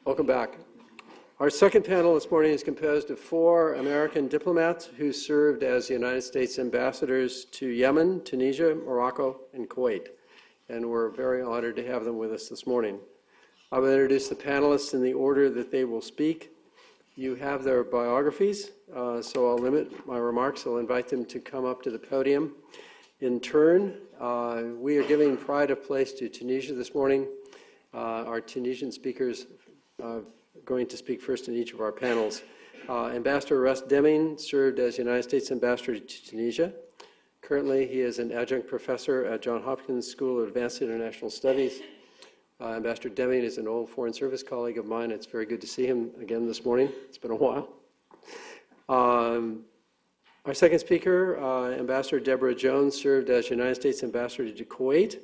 Welcome back. Our second panel this morning is composed of 4 American diplomats who served as United States ambassadors to Yemen, Tunisia, Morocco, and Kuwait. And we're very honored to have them with us this morning. I will introduce the panelists in the order that they will speak. You have their biographies, so I'll limit my remarks. I'll invite them to come up to the podium. In turn, we are giving pride of place to Tunisia this morning. Our Tunisian speakers are going to speak first in each of our panels. Ambassador Russ Deming served as United States Ambassador to Tunisia. Currently, he is an adjunct professor at Johns Hopkins School of Advanced International Studies. Ambassador Deming is an old Foreign Service colleague of mine. It's very good to see him again this morning. It's been a while. Our second speaker, Ambassador Deborah Jones, served as United States Ambassador to Kuwait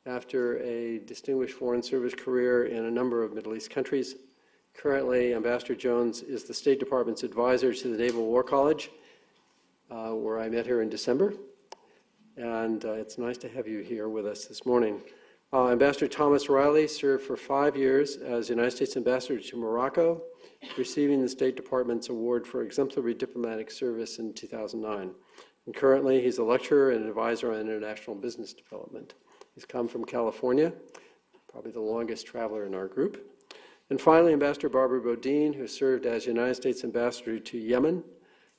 after a distinguished Foreign Service career in a number of Middle East countries. Currently, Ambassador Jones is the State Department's advisor to the Naval War College, where I met her in December. And it's nice to have you here with us this morning. Ambassador Thomas Riley served for 5 years as United States Ambassador to Morocco, receiving the State Department's Award for Exemplary Diplomatic Service in 2009. And currently, he's a lecturer and advisor on international business development. He's come from California, probably the longest traveler in our group. And finally, Ambassador Barbara Bodine, who served as United States Ambassador to Yemen.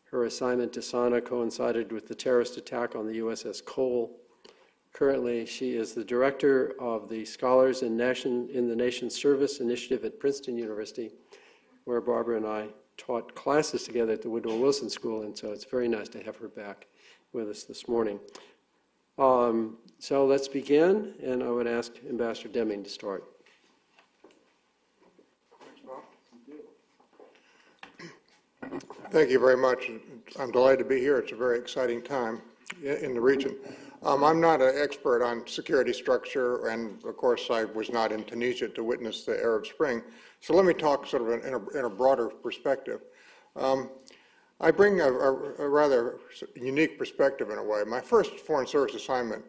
Her assignment to Sana'a coincided with the terrorist attack on the USS Cole. Currently, she is the director of the Scholars in the Nation's Service Initiative at Princeton University, where Barbara and I taught classes together at the Woodrow Wilson School, and so it's very nice to have her back with us this morning. So let's begin, and I would ask Ambassador Deming to start. Thank you very much. I'm delighted to be here. It's a very exciting time in the region. I'm not an expert on security structure, and of course I was not in Tunisia to witness the Arab Spring. So let me talk sort of in a broader perspective. I bring a rather unique perspective in a way. My first Foreign Service assignment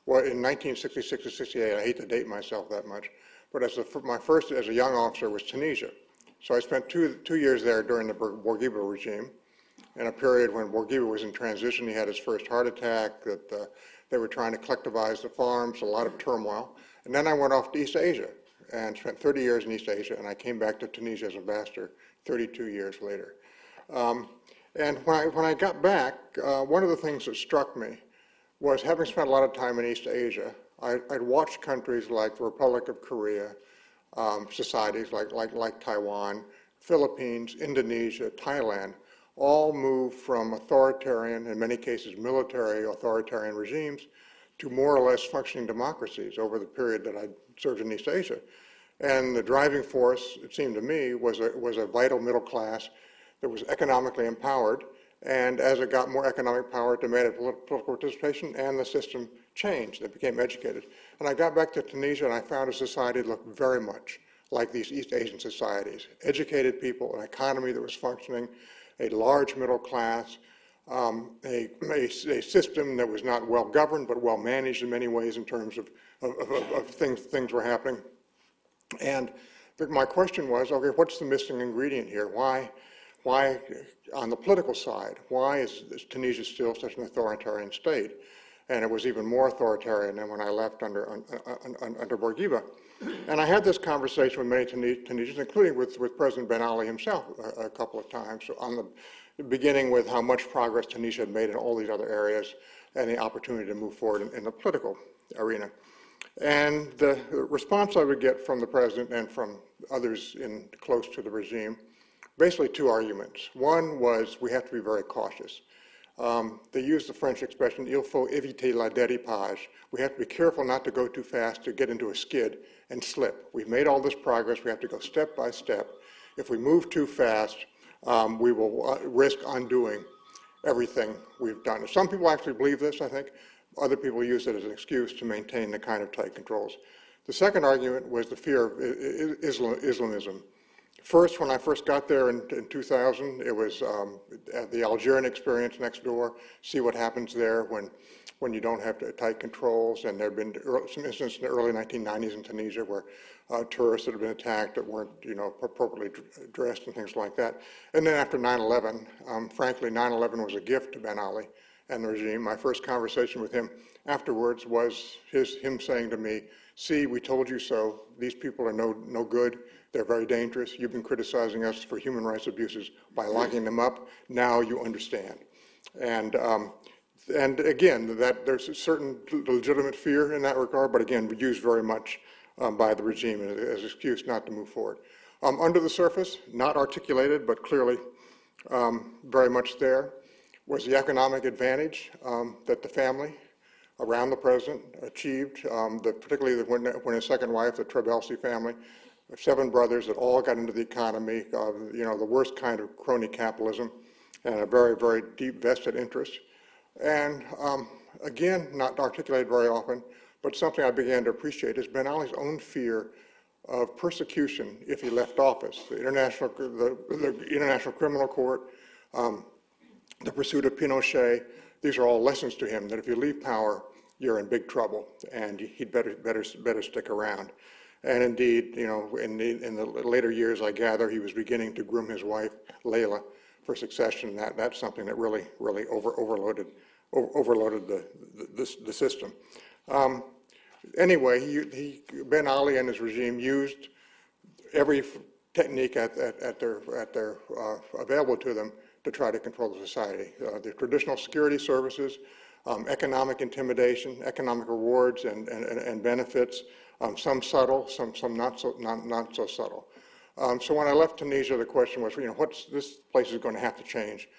was in 1966 to 68. I hate to date myself that much, but my first as a young officer was Tunisia. So I spent two years there during the Bourguiba regime, in a period when Bourguiba was in transition. He had his first heart attack, that they were trying to collectivize the farms, a lot of turmoil. And then I went off to East Asia and spent 30 years in East Asia, and I came back to Tunisia as ambassador 32 years later. And when I got back, one of the things that struck me was, having spent a lot of time in East Asia, I'd watched countries like the Republic of Korea, societies like Taiwan, Philippines, Indonesia, Thailand, all move from authoritarian, in many cases military authoritarian regimes, to more or less functioning democracies over the period that I served in East Asia. And the driving force, it seemed to me, was a vital middle class that was economically empowered. And as it got more economic power, it demanded political participation, and the system changed. It became educated. And I got back to Tunisia, and I found a society that looked very much like these East Asian societies. Educated people, an economy that was functioning, a large middle class, a system that was not well governed, but well managed in many ways in terms of things were happening. And my question was, okay, what's the missing ingredient here? Why, on the political side, why is Tunisia still such an authoritarian state? And it was even more authoritarian than when I left under Bourguiba. And I had this conversation with many Tunisians, including with President Ben Ali himself a couple of times, beginning with how much progress Tunisia had made in all these other areas and the opportunity to move forward in the political arena. And the response I would get from the president and from others close to the regime, basically 2 arguments. One was, we have to be very cautious. They use the French expression, il faut éviter la dérapage. We have to be careful not to go too fast, to get into a skid and slip. We've made all this progress. We have to go step by step. If we move too fast, we will risk undoing everything we've done. Some people actually believe this, I think. Other people use it as an excuse to maintain the kind of tight controls. The second argument was the fear of Islamism. First, when I first got there in 2000, it was the Algerian experience next door, see what happens there when you don't have tight controls. And there have been some incidents in the early 1990s in Tunisia where tourists that had been attacked that weren't, appropriately dressed and things like that. And then after 9/11, frankly, 9/11 was a gift to Ben Ali and the regime. My first conversation with him afterwards was him saying to me, "See, we told you so. These people are no good. They're very dangerous. You've been criticizing us for human rights abuses by locking them up. Now you understand." And again, that there's a certain legitimate fear in that regard, but again, used very much by the regime as an excuse not to move forward. Under the surface, not articulated, but clearly very much there, was the economic advantage that the family around the president achieved, particularly when his second wife, the Trabelsi family, 7 brothers that all got into the economy, the worst kind of crony capitalism, and a very, very deep vested interest. And again, not articulated very often, but something I began to appreciate is Ben Ali's own fear of persecution if he left office. The International Criminal Court, the pursuit of Pinochet, these are all lessons to him that if you leave power, you're in big trouble, and he'd better stick around. And indeed, in the later years, I gather he was beginning to groom his wife, Layla, for succession. That's something that really overloaded the system. Anyway, Ben Ali and his regime used every technique at their available to them to try to control the society. The traditional security services, economic intimidation, economic rewards and benefits. Some subtle, some not so subtle. So when I left Tunisia, the question was, this place is going to have to change.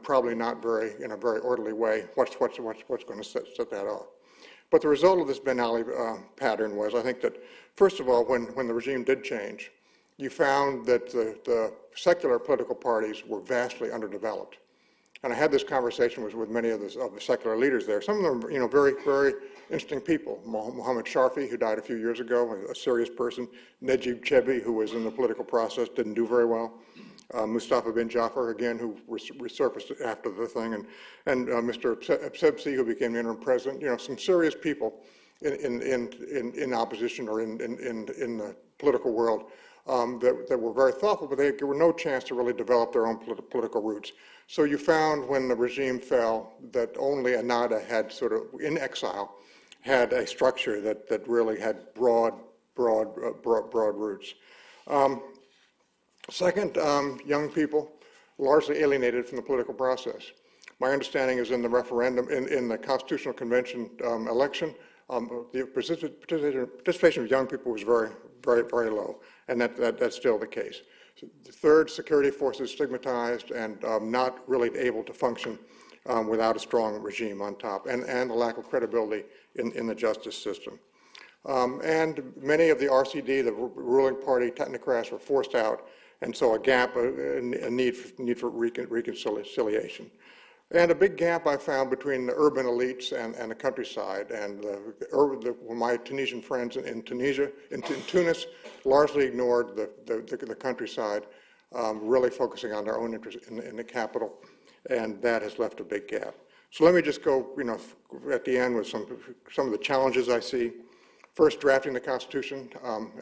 Probably not in a very orderly way. What's going to set that off? But the result of this Ben Ali pattern was, I think that first of all, when the regime did change, you found that the secular political parties were vastly underdeveloped. And I had this conversation with many of the secular leaders there. Some of them, very, very interesting people. Mohammed Sharfi, who died a few years ago, a serious person. Najib Chebi, who was in the political process, didn't do very well. Mustafa bin Jafar, again, who resurfaced after the thing, and Mr. Sebsi, who became interim president. Some serious people in opposition or in the political world that were very thoughtful, but there were no chance to really develop their own political roots. So you found when the regime fell that only Ennahda had sort of, in exile, had a structure that really had broad roots. Second, young people largely alienated from the political process. My understanding is in the referendum, in the Constitutional Convention election, the participation of young people was very, very, very low, and that's still the case. Third, security forces stigmatized and not really able to function without a strong regime on top, and the lack of credibility in the justice system. And many of the RCD, the ruling party technocrats, were forced out, and so a gap, a need for reconciliation. And a big gap I found between the urban elites and the countryside. And my Tunisian friends in Tunis largely ignored the countryside, really focusing on their own interest in the capital, and that has left a big gap. So let me just go, at the end with some of the challenges I see. First, drafting the Constitution.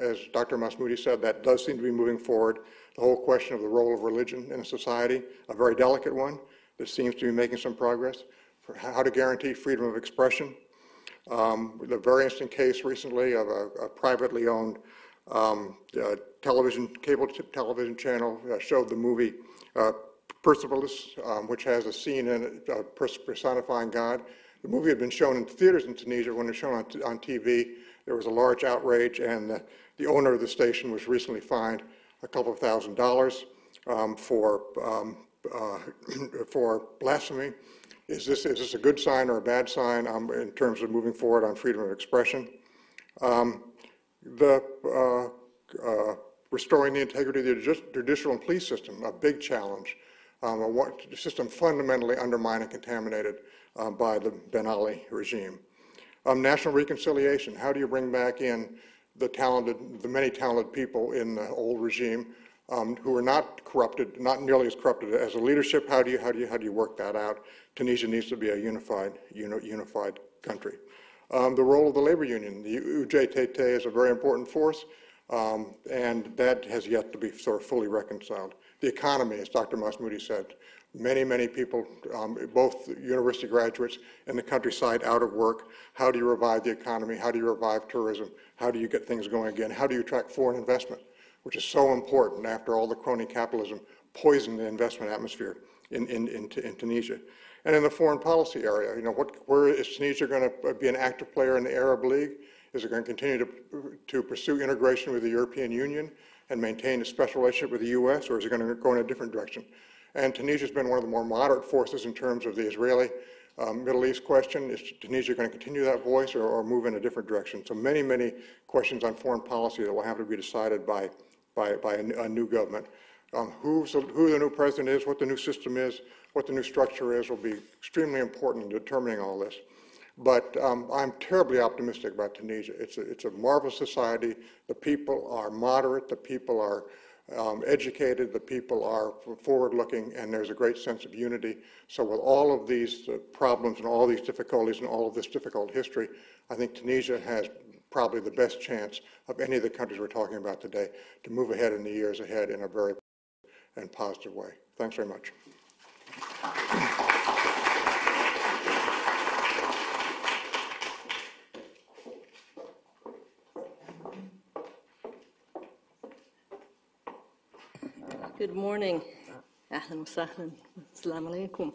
As Dr. Masmoudi said, that does seem to be moving forward. The whole question of the role of religion in a society, a very delicate one. That seems to be making some progress. For how to guarantee freedom of expression. The very interesting case recently of a privately owned cable television channel showed the movie Persepolis, which has a scene in it personifying God. The movie had been shown in theaters in Tunisia. When it was shown on TV, there was a large outrage, and the owner of the station was recently fined a couple of $1,000s for blasphemy. Is this a good sign or a bad sign in terms of moving forward on freedom of expression? Restoring the integrity of the judicial and police system, a big challenge. A system fundamentally undermined and contaminated by the Ben Ali regime. National reconciliation, how do you bring back in the many talented people in the old regime who are not corrupted, not nearly as corrupted as the leadership. How do you work that out? Tunisia needs to be a unified country. The role of the labor union, the UJTT is a very important force, and that has yet to be sort of fully reconciled. The economy, as Dr. Masmoudi said, many people, both university graduates in the countryside out of work. How do you revive the economy? How do you revive tourism? How do you get things going again? How do you attract foreign investment, which is so important after all the crony capitalism poisoned the investment atmosphere in Tunisia? And in the foreign policy area, where is Tunisia going to be an active player in the Arab League? Is it going to continue to pursue integration with the European Union and maintain a special relationship with the U.S., or is it going to go in a different direction? And Tunisia has been one of the more moderate forces in terms of the Israeli Middle East question. Is Tunisia going to continue that voice or move in a different direction? So many questions on foreign policy that will have to be decided by a new government. Who the new president is, what the new system is, what the new structure is will be extremely important in determining all this. But I'm terribly optimistic about Tunisia. It's a marvelous society. The people are moderate. The people are educated. The people are forward-looking, and there's a great sense of unity. So with all of these problems and all these difficulties and all of this difficult history, I think Tunisia has probably the best chance of any of the countries we're talking about today to move ahead in the years ahead in a very and positive way. Thanks very much. Good morning. Ahlan wa sahlan. Assalamu alaikum.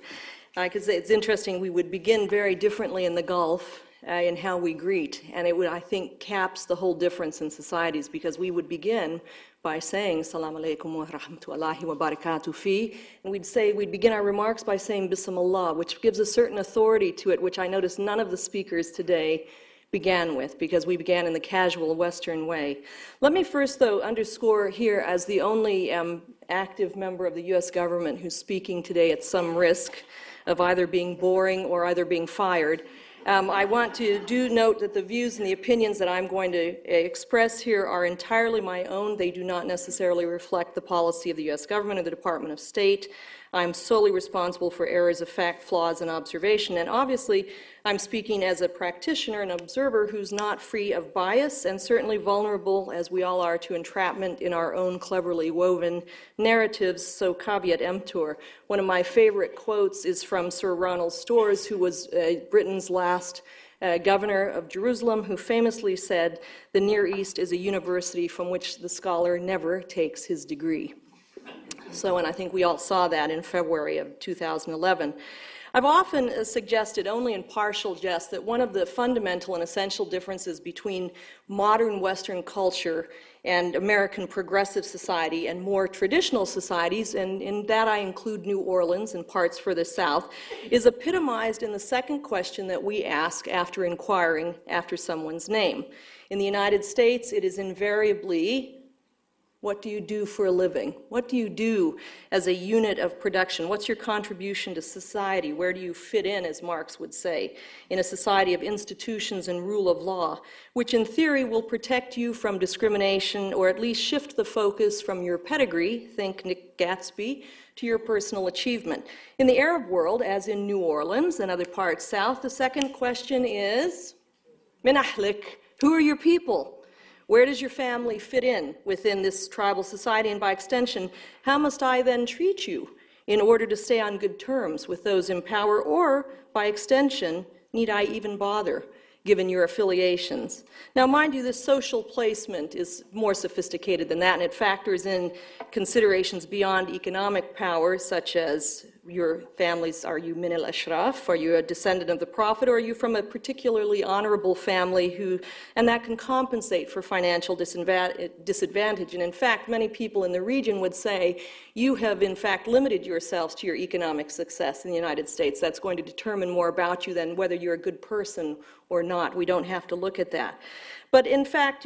I could say it's interesting, we would begin very differently in the Gulf in how we greet, and it would, I think, caps the whole difference in societies, because we would begin by saying Assalamu alaikum wa rahmatullahi wa barakatuh fi, and we'd begin our remarks by saying Bismillah, which gives a certain authority to it, which I noticed none of the speakers today began with, because we began in the casual Western way. Let me first, though, underscore here, as the only active member of the U.S. government who's speaking today at some risk of either being boring or either being fired, I want to note that the views and the opinions that I'm going to express here are entirely my own. They do not necessarily reflect the policy of the U.S. government or the Department of State. I'm solely responsible for errors of fact, flaws, and observation. And obviously, I'm speaking as a practitioner and observer who's not free of bias and certainly vulnerable, as we all are, to entrapment in our own cleverly woven narratives, so caveat emptor. One of my favorite quotes is from Sir Ronald Storrs, who was Britain's last governor of Jerusalem, who famously said, "The Near East is a university from which the scholar never takes his degree." So, and I think we all saw that in February of 2011. I've often suggested, only in partial jest, that one of the fundamental and essential differences between modern Western culture and American progressive society and more traditional societies, and in that I include New Orleans and parts further south, is epitomized in the second question that we ask after inquiring after someone's name. In the United States, it is invariably, what do you do for a living? What do you do as a unit of production? What's your contribution to society? Where do you fit in, as Marx would say, in a society of institutions and rule of law, which in theory will protect you from discrimination, or at least shift the focus from your pedigree, think Nick Gatsby, to your personal achievement. In the Arab world, as in New Orleans and other parts south, the second question is, min ahlik, who are your people? Where does your family fit in within this tribal society? And by extension, how must I then treat you in order to stay on good terms with those in power? Or, by extension, need I even bother, given your affiliations? Now, mind you, this social placement is more sophisticated than that, and it factors in considerations beyond economic power, such as your families, are you min al-ashraf, are you a descendant of the Prophet, or are you from a particularly honorable family and that can compensate for financial disadvantage. And in fact, many people in the region would say, you have in fact limited yourselves to your economic success in the United States. That's going to determine more about you than whether you're a good person or not. We don't have to look at that. But in fact,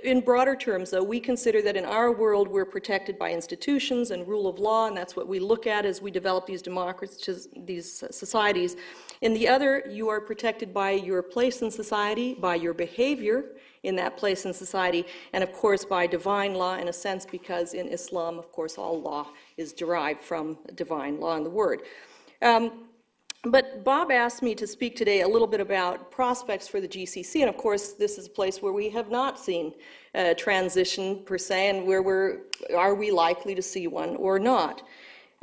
in broader terms, though, we consider that in our world we're protected by institutions and rule of law, and that's what we look at as we develop these democracies, these societies. In the other, you are protected by your place in society, by your behavior in that place in society, and of course by divine law in a sense, because in Islam, of course, all law is derived from divine law in the word. But Bob asked me to speak today a little bit about prospects for the GCC, and of course this is a place where we have not seen transition per se, and where are we likely to see one or not.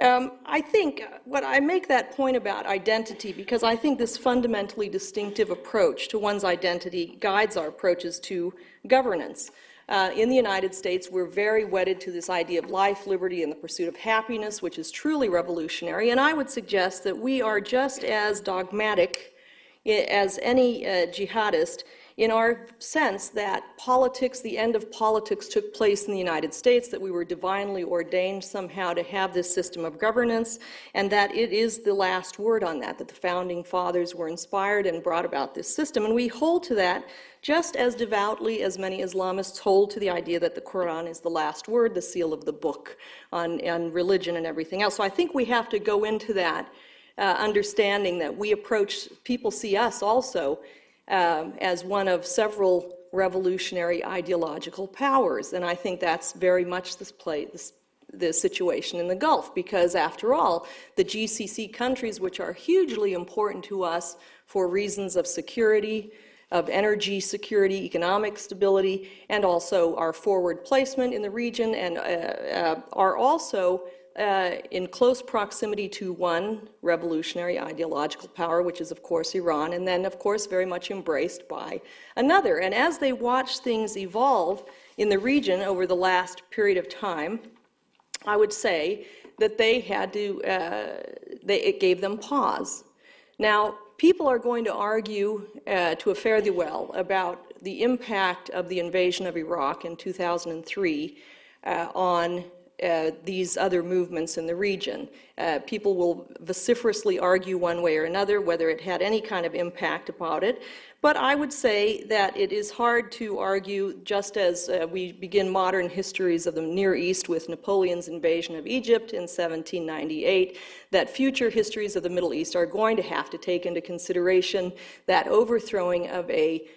I think what I make that point about identity because I think this fundamentally distinctive approach to one's identity guides our approaches to governance. In the United States, we're very wedded to this idea of life, liberty, and the pursuit of happiness, which is truly revolutionary. And I would suggest that we are just as dogmatic as any jihadist in our sense that politics, the end of politics took place in the United States, that we were divinely ordained somehow to have this system of governance, and that it is the last word on that the founding fathers were inspired and brought about this system. And we hold to that just as devoutly as many Islamists hold to the idea that the Quran is the last word, the seal of the book on religion and everything else. So I think we have to go into that understanding that we approach, people see us also as one of several revolutionary ideological powers. And I think that's very much the situation in the Gulf, because after all, the GCC countries, which are hugely important to us for reasons of security, of energy security, economic stability, and also our forward placement in the region, and are also in close proximity to one revolutionary ideological power, which is, of course, Iran, and then, of course, very much embraced by another. And as they watch things evolve in the region over the last period of time, I would say that they had to, it gave them pause. Now, people are going to argue to a fare thee well about the impact of the invasion of Iraq in 2003 on these other movements in the region. People will vociferously argue one way or another whether it had any kind of impact about it. But I would say that it is hard to argue, just as we begin modern histories of the Near East with Napoleon's invasion of Egypt in 1798, that future histories of the Middle East are going to have to take into consideration that overthrowing of a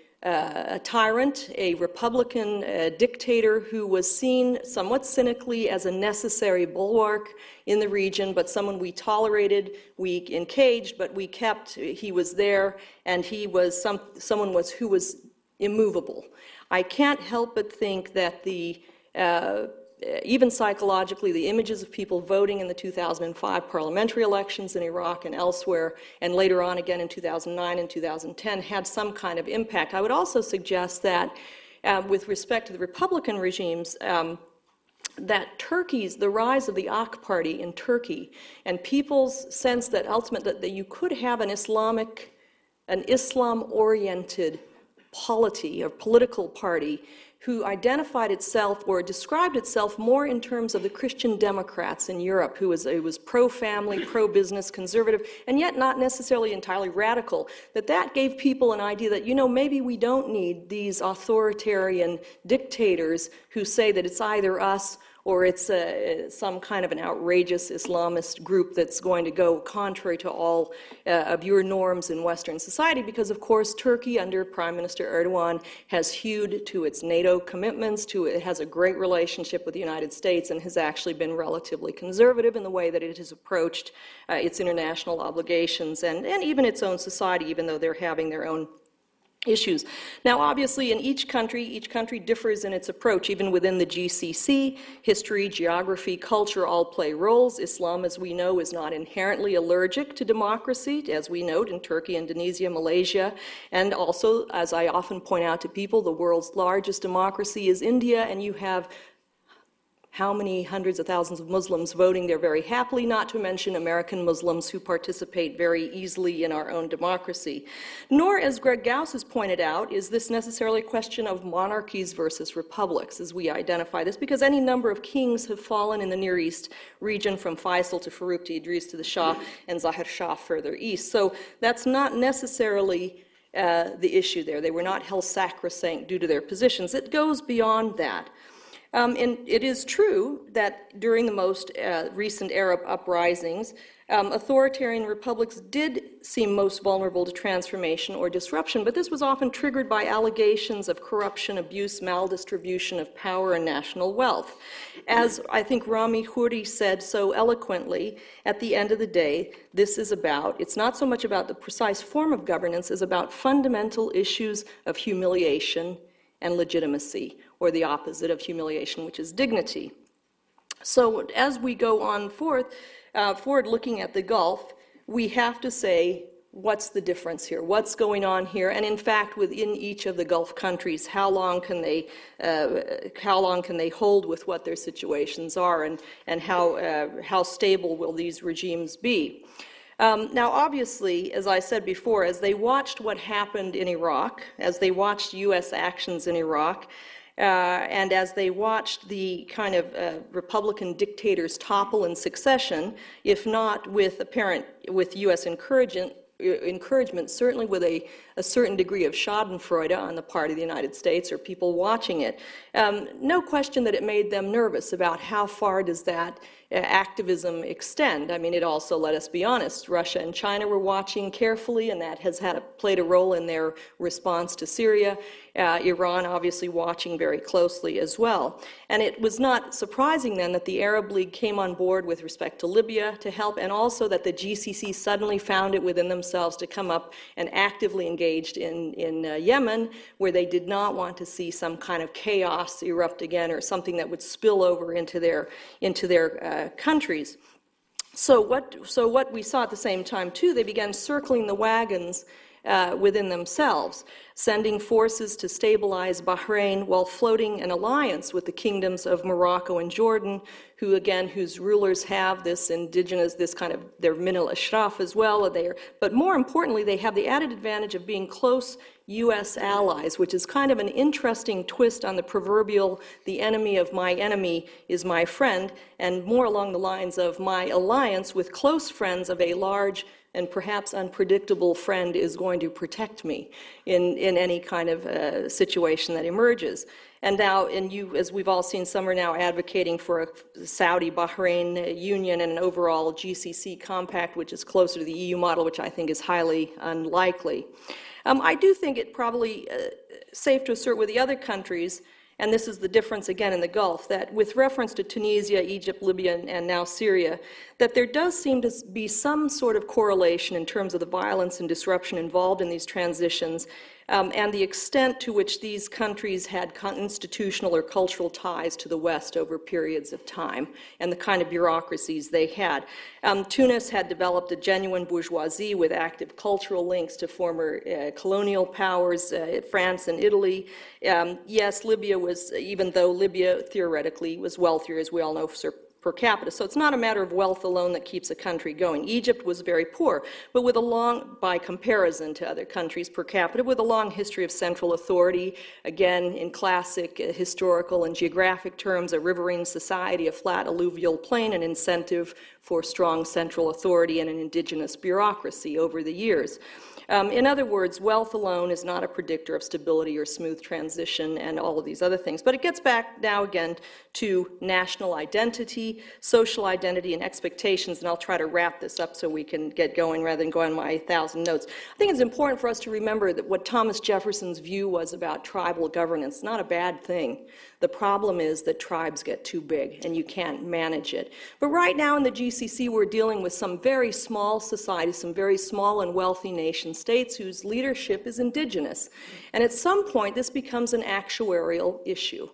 tyrant, a Republican dictator who was seen somewhat cynically as a necessary bulwark in the region, but someone we tolerated, we encaged, but we kept, he was there, and he was someone who was immovable. I can't help but think that even psychologically, the images of people voting in the 2005 parliamentary elections in Iraq and elsewhere, and later on again in 2009 and 2010, had some kind of impact. I would also suggest that with respect to the Republican regimes, that the rise of the AK party in Turkey, and people's sense that ultimately that you could have an Islam-oriented polity or political party who identified itself or described itself more in terms of the Christian Democrats in Europe, who was pro-family, pro-business, conservative, and yet not necessarily entirely radical, that gave people an idea that, you know, maybe we don't need these authoritarian dictators who say that it's either us or it's some kind of an outrageous Islamist group that's going to go contrary to all of your norms in Western society, because, of course, Turkey under Prime Minister Erdogan has hewed to its NATO commitments, it has a great relationship with the United States, and has actually been relatively conservative in the way that it has approached its international obligations and even its own society, even though they're having their own issues. Now, obviously, in each country differs in its approach. Even within the GCC, history, geography, culture all play roles. Islam, as we know, is not inherently allergic to democracy, as we note in Turkey, Indonesia, Malaysia, and also, as I often point out to people, the world's largest democracy is India, and you have how many hundreds of thousands of Muslims voting there very happily, not to mention American Muslims who participate very easily in our own democracy. Nor, as Greg Gauss has pointed out, is this necessarily a question of monarchies versus republics, as we identify this, because any number of kings have fallen in the Near East region, from Faisal to Farouk to Idris to the Shah, and Zahir Shah further east. So that's not necessarily the issue there. They were not held sacrosanct due to their positions. It goes beyond that. And it is true that during the most recent Arab uprisings, authoritarian republics did seem most vulnerable to transformation or disruption, but this was often triggered by allegations of corruption, abuse, maldistribution of power and national wealth. As I think Rami Khouri said so eloquently, at the end of the day, this is about, it's not so much about the precise form of governance as about fundamental issues of humiliation and legitimacy, or the opposite of humiliation, which is dignity. So as we go on forward looking at the Gulf, we have to say, what's the difference here? What's going on here? And in fact, within each of the Gulf countries, how long can they hold with what their situations are, and how stable will these regimes be? Now, obviously, as I said before, as they watched what happened in Iraq, as they watched U.S. actions in Iraq, and as they watched the kind of Republican dictators topple in succession, if not with U.S. encouragement, certainly with a certain degree of schadenfreude on the part of the United States or people watching it, no question that it made them nervous about how far does that activism extend. I mean, it also, let us be honest, Russia and China were watching carefully, and that has played a role in their response to Syria. Iran obviously watching very closely as well. And it was not surprising then that the Arab League came on board with respect to Libya to help, and also that the GCC suddenly found it within themselves to come up and actively engaged in Yemen, where they did not want to see some kind of chaos erupt again or something that would spill over into their countries. So what we saw at the same time too, they began circling the wagons within themselves, sending forces to stabilize Bahrain while floating an alliance with the kingdoms of Morocco and Jordan, whose rulers have this indigenous, this kind of, they're min al-ashraf as well, but more importantly, they have the added advantage of being close U.S. allies, which is kind of an interesting twist on the proverbial, the enemy of my enemy is my friend, and more along the lines of my alliance with close friends of a large and perhaps unpredictable friend is going to protect me in any kind of situation that emerges. And now, as we've all seen, some are now advocating for a Saudi-Bahrain union and an overall GCC compact, which is closer to the EU model, which I think is highly unlikely. I do think it probably safe to assert with the other countries, and this is the difference again in the Gulf, that with reference to Tunisia, Egypt, Libya, and now Syria, that there does seem to be some sort of correlation in terms of the violence and disruption involved in these transitions, and the extent to which these countries had institutional or cultural ties to the West over periods of time, and the kind of bureaucracies they had. Tunis had developed a genuine bourgeoisie with active cultural links to former colonial powers, France and Italy. Yes, Libya was, even though Libya theoretically was wealthier, as we all know, per capita. So it's not a matter of wealth alone that keeps a country going. Egypt was very poor, but with a long, by comparison to other countries per capita, with a long history of central authority, again, in classic historical and geographic terms, a riverine society, a flat alluvial plain, an incentive for strong central authority and an indigenous bureaucracy over the years. In other words, wealth alone is not a predictor of stability or smooth transition and all of these other things. But it gets back now again to national identity, social identity, and expectations, and I'll try to wrap this up so we can get going rather than go on my 1,000 notes. I think it's important for us to remember that what Thomas Jefferson's view was about tribal governance, not a bad thing. The problem is that tribes get too big and you can't manage it. But right now in the GCC, we're dealing with some very small societies, some very small and wealthy nation states whose leadership is indigenous. And at some point, this becomes an actuarial issue.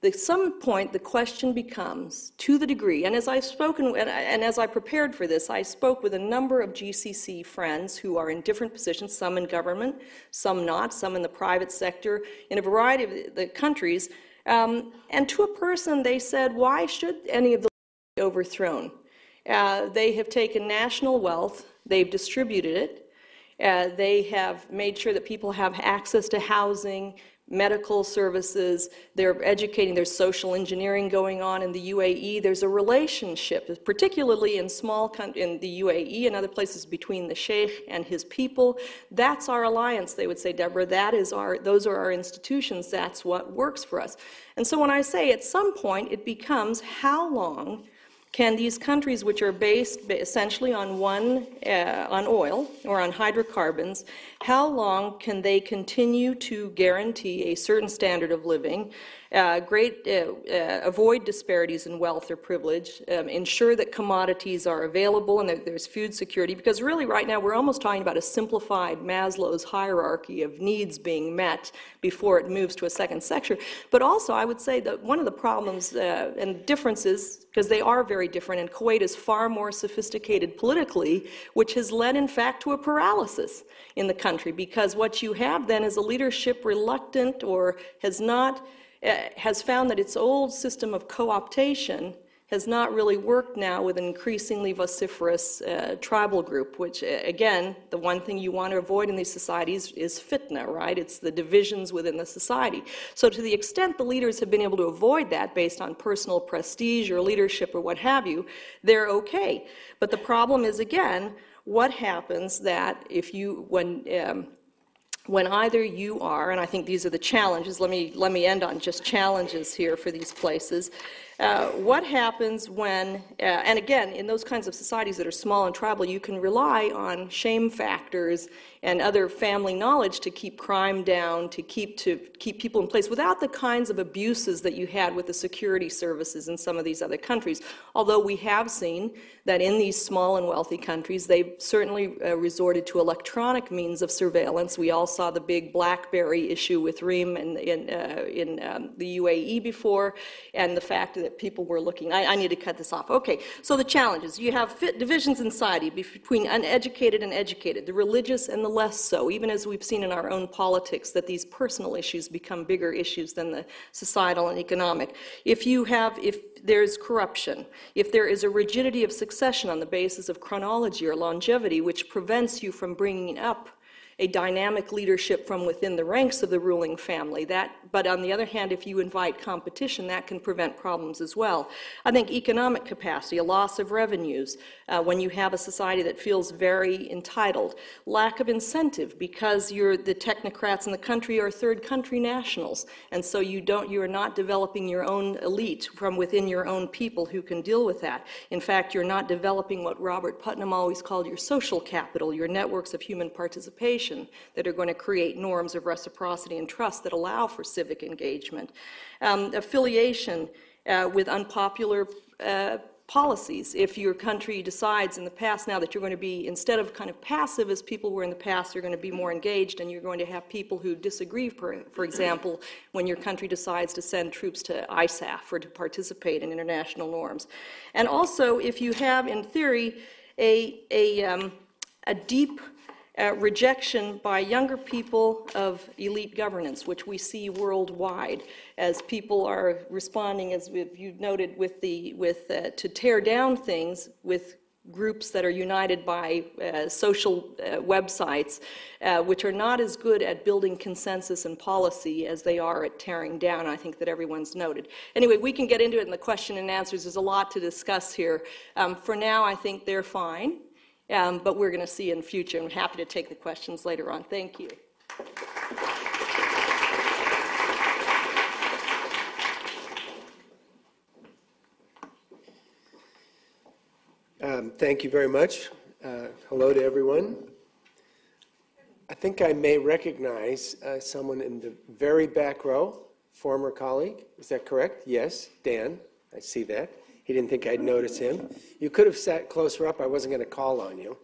At some point, the question becomes, to the degree, and as I've spoken, and as I prepared for this, I spoke with a number of GCC friends who are in different positions, some in government, some not, some in the private sector, in a variety of the countries. And to a person, they said, why should any of the be overthrown? They have taken national wealth, they've distributed it, they have made sure that people have access to housing, medical services, they're educating, there's social engineering going on in the UAE. There's a relationship, particularly in in the UAE and other places, between the sheikh and his people. That's our alliance, they would say, Deborah. Those are our institutions. That's what works for us. And so when I say at some point it becomes, how long can these countries, which are based essentially on on oil or on hydrocarbons, how long can they continue to guarantee a certain standard of living, avoid disparities in wealth or privilege, ensure that commodities are available and that there's food security? Because really right now we're almost talking about a simplified Maslow's hierarchy of needs being met before it moves to a second sector. But also I would say that one of the problems and differences, because they are very different, and Kuwait is far more sophisticated politically, which has led in fact to a paralysis in the country, because what you have then is a leadership reluctant or has found that its old system of co-optation has not really worked now with an increasingly vociferous tribal group, which again, the one thing you want to avoid in these societies is fitna, right? It's the divisions within the society. So to the extent the leaders have been able to avoid that based on personal prestige or leadership or what have you, they're okay. But the problem is, again, what happens that if you, when either you are, and I think these are the challenges, let me end on just challenges here for these places. What happens when, and again, in those kinds of societies that are small and tribal, you can rely on shame factors and other family knowledge to keep crime down, to keep people in place without the kinds of abuses that you had with the security services in some of these other countries. Although we have seen that in these small and wealthy countries, they've certainly resorted to electronic means of surveillance. We all saw the big BlackBerry issue with Reem in the UAE before, and the fact that people were looking. I need to cut this off. Okay, so the challenges. You have divisions in society between uneducated and educated, the religious and the less so, even as we've seen in our own politics that these personal issues become bigger issues than the societal and economic. If there's corruption, if there is a rigidity of succession on the basis of chronology or longevity, which prevents you from bringing up a dynamic leadership from within the ranks of the ruling family. But on the other hand, if you invite competition, that can prevent problems as well. I think economic capacity, a loss of revenues, when you have a society that feels very entitled, lack of incentive because the technocrats in the country are third country nationals, and so you are not developing your own elite from within your own people who can deal with that. In fact, you're not developing what Robert Putnam always called your social capital, your networks of human participation that are going to create norms of reciprocity and trust that allow for civic engagement. Affiliation with unpopular policies. If your country decides in the past now that you're going to be, instead of kind of passive as people were in the past, you're going to be more engaged, and you're going to have people who disagree, for example, when your country decides to send troops to ISAF or to participate in international norms. And also, if you have, in theory, a deep rejection by younger people of elite governance, which we see worldwide as people are responding, as you've noted, to tear down things with groups that are united by social websites, which are not as good at building consensus and policy as they are at tearing down. I think that everyone's noted. Anyway, we can get into it in the question and answers. There's a lot to discuss here. For now, I think they're fine. But we're going to see in future. I'm happy to take the questions later on. Thank you. Thank you very much. Hello to everyone. I think I may recognize someone in the very back row, former colleague. Is that correct? Yes, Dan. I see that. He didn't think I'd notice him. You could have sat closer up. I wasn't going to call on you.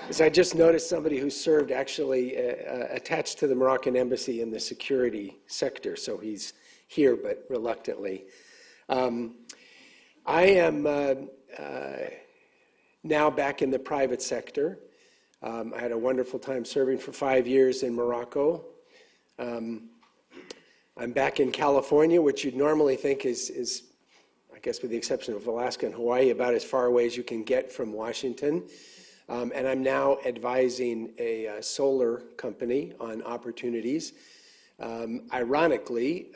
Because I just noticed somebody who served actually attached to the Moroccan embassy in the security sector. So he's here, but reluctantly. I am now back in the private sector. I had a wonderful time serving for 5 years in Morocco. I'm back in California, which you'd normally think is I guess with the exception of Alaska and Hawaii, about as far away as you can get from Washington. And I'm now advising a solar company on opportunities. Ironically,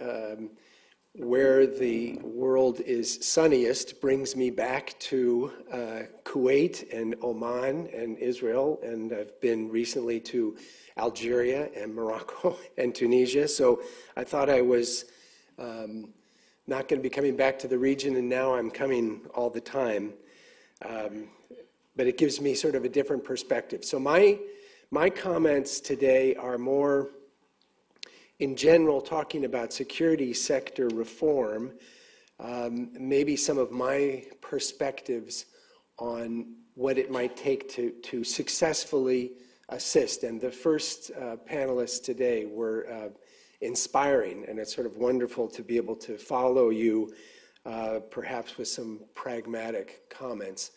where the world is sunniest brings me back to Kuwait and Oman and Israel, and I've been recently to Algeria and Morocco and Tunisia. So I thought I was not going to be coming back to the region, and now I'm coming all the time. But it gives me sort of a different perspective. So my comments today are more, in general, talking about security sector reform, maybe some of my perspectives on what it might take to successfully assist. And the first panelists today were inspiring, and it's sort of wonderful to be able to follow you, perhaps with some pragmatic comments.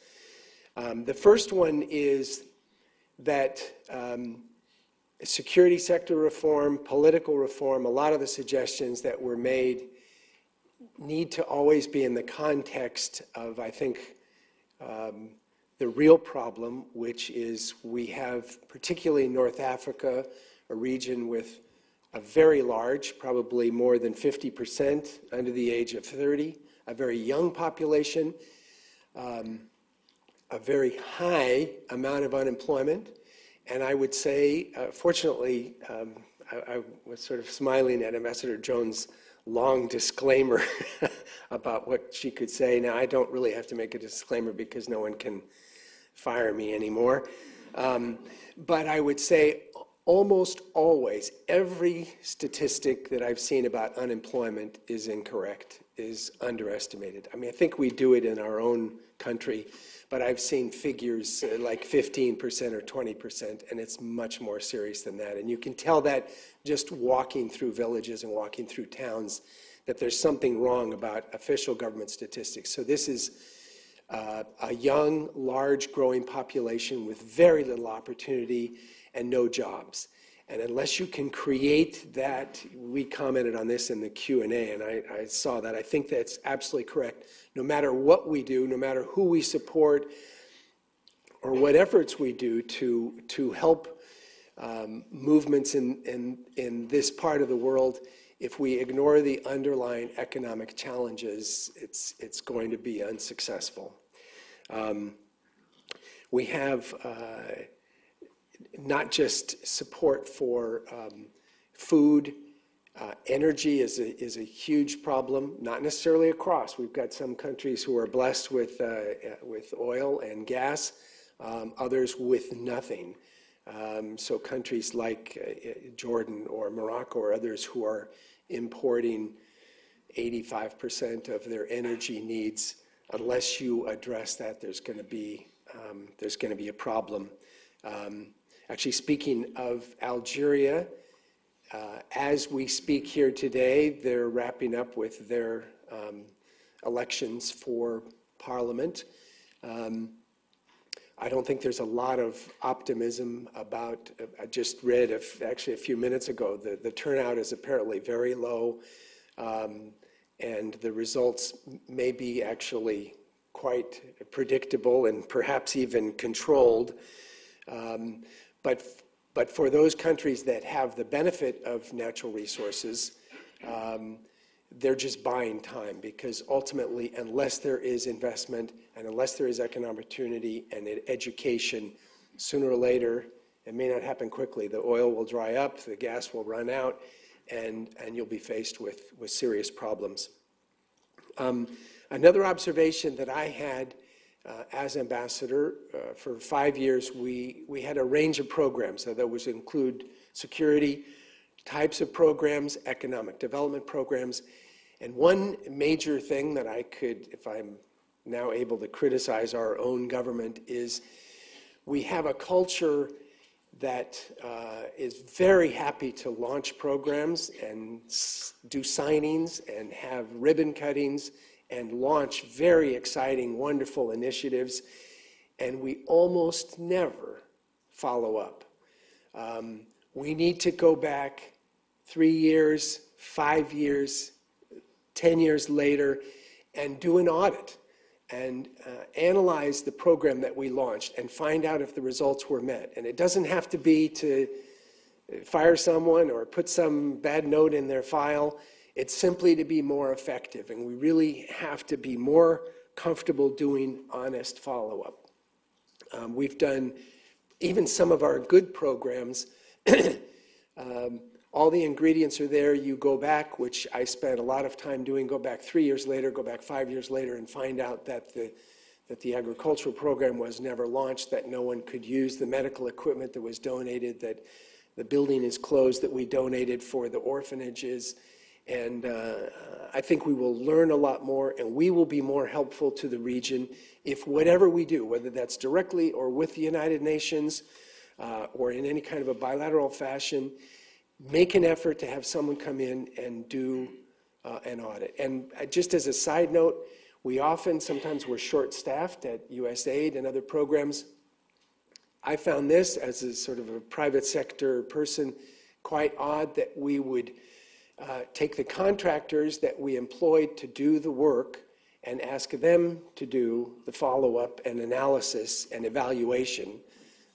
The first one is that security sector reform, political reform, a lot of the suggestions that were made need to always be in the context of, I think, the real problem, which is we have, particularly in North Africa, a region with a very large, probably more than 50% under the age of 30, a very young population, a very high amount of unemployment. And I would say, fortunately, I was sort of smiling at Ambassador Jones' long disclaimer about what she could say. Now, I don't really have to make a disclaimer because no one can fire me anymore. But I would say almost always, every statistic that I've seen about unemployment is incorrect, is underestimated. I mean, I think we do it in our own country, but I've seen figures like 15% or 20%, and it's much more serious than that. And you can tell that just walking through villages and walking through towns, that there's something wrong about official government statistics. So this is a young, large, growing population with very little opportunity and no jobs. And unless you can create that, we commented on this in the Q&A, and I saw that. I think that's absolutely correct. No matter what we do, no matter who we support, or what efforts we do to help movements in this part of the world, if we ignore the underlying economic challenges, it's going to be unsuccessful. We have not just support for food, energy is a huge problem, not necessarily across. We've got some countries who are blessed with oil and gas, others with nothing. So countries like Jordan or Morocco or others who are importing 85% of their energy needs, unless you address that, there's going to be a problem. Actually, speaking of Algeria, as we speak here today, they're wrapping up with their elections for parliament. I don't think there's a lot of optimism about, I just read actually a few minutes ago, the turnout is apparently very low, and the results may be actually quite predictable and perhaps even controlled. But for those countries that have the benefit of natural resources, they're just buying time, because ultimately, unless there is investment and unless there is economic opportunity and education, sooner or later, it may not happen quickly, the oil will dry up, the gas will run out, and you'll be faced with serious problems. Another observation that I had as ambassador, for 5 years, we had a range of programs that would include security types of programs, economic development programs. And one major thing that I could, if I'm now able to criticize our own government, is we have a culture that is very happy to launch programs and do signings and have ribbon cuttings and launch very exciting, wonderful initiatives, and we almost never follow up. We need to go back 3 years, 5 years, 10 years later, and do an audit and analyze the program that we launched and find out if the results were met. And it doesn't have to be to fire someone or put some bad note in their file. It's simply to be more effective, and we really have to be more comfortable doing honest follow-up. We've done even some of our good programs. All the ingredients are there. You go back, which I spent a lot of time doing, go back 3 years later, go back 5 years later, and find out that the agricultural program was never launched, that no one could use the medical equipment that was donated, that the building is closed that we donated for the orphanages. And I think we will learn a lot more, and we will be more helpful to the region if whatever we do, whether that's directly or with the United Nations or in any kind of a bilateral fashion, make an effort to have someone come in and do an audit. And just as a side note, sometimes we're short-staffed at USAID and other programs. I found this as a sort of a private sector person quite odd that we would take the contractors that we employed to do the work and ask them to do the follow-up and analysis and evaluation.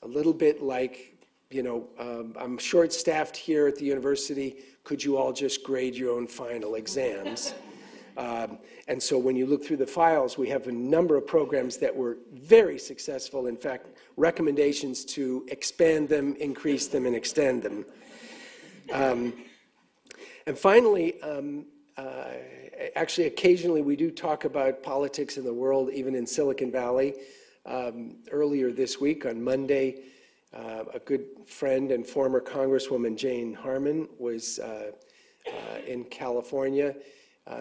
A little bit like, I'm short-staffed here at the university. Could you all just grade your own final exams? And so when you look through the files, we have a number of programs that were very successful. In fact, recommendations to expand them, increase them, and extend them. And finally, actually, occasionally we do talk about politics in the world, even in Silicon Valley. Earlier this week, on Monday, a good friend and former Congresswoman Jane Harman was in California.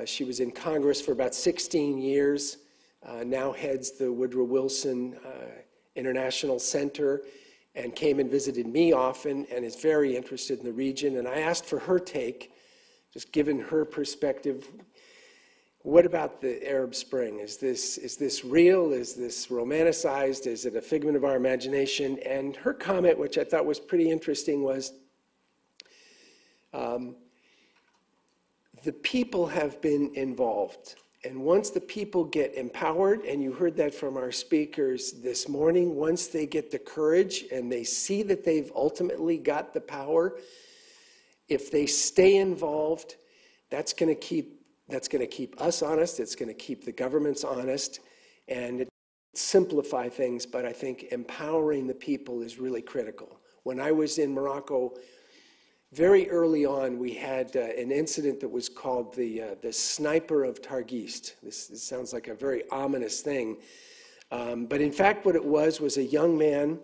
She was in Congress for about 16 years, now heads the Woodrow Wilson International Center, and came and visited me often and is very interested in the region. And I asked for her take, just given her perspective. What about the Arab Spring? Is this real? Is this romanticized? Is it a figment of our imagination? And her comment, which I thought was pretty interesting, was the people have been involved. And once the people get empowered, and you heard that from our speakers this morning, once they get the courage and they see that they've ultimately got the power, if they stay involved, that's going to keep us honest, it's going to keep the governments honest, and it simplify things, but I think empowering the people is really critical. When I was in Morocco, very early on, we had an incident that was called the Sniper of Targhist. This sounds like a very ominous thing. But in fact, what it was a young man.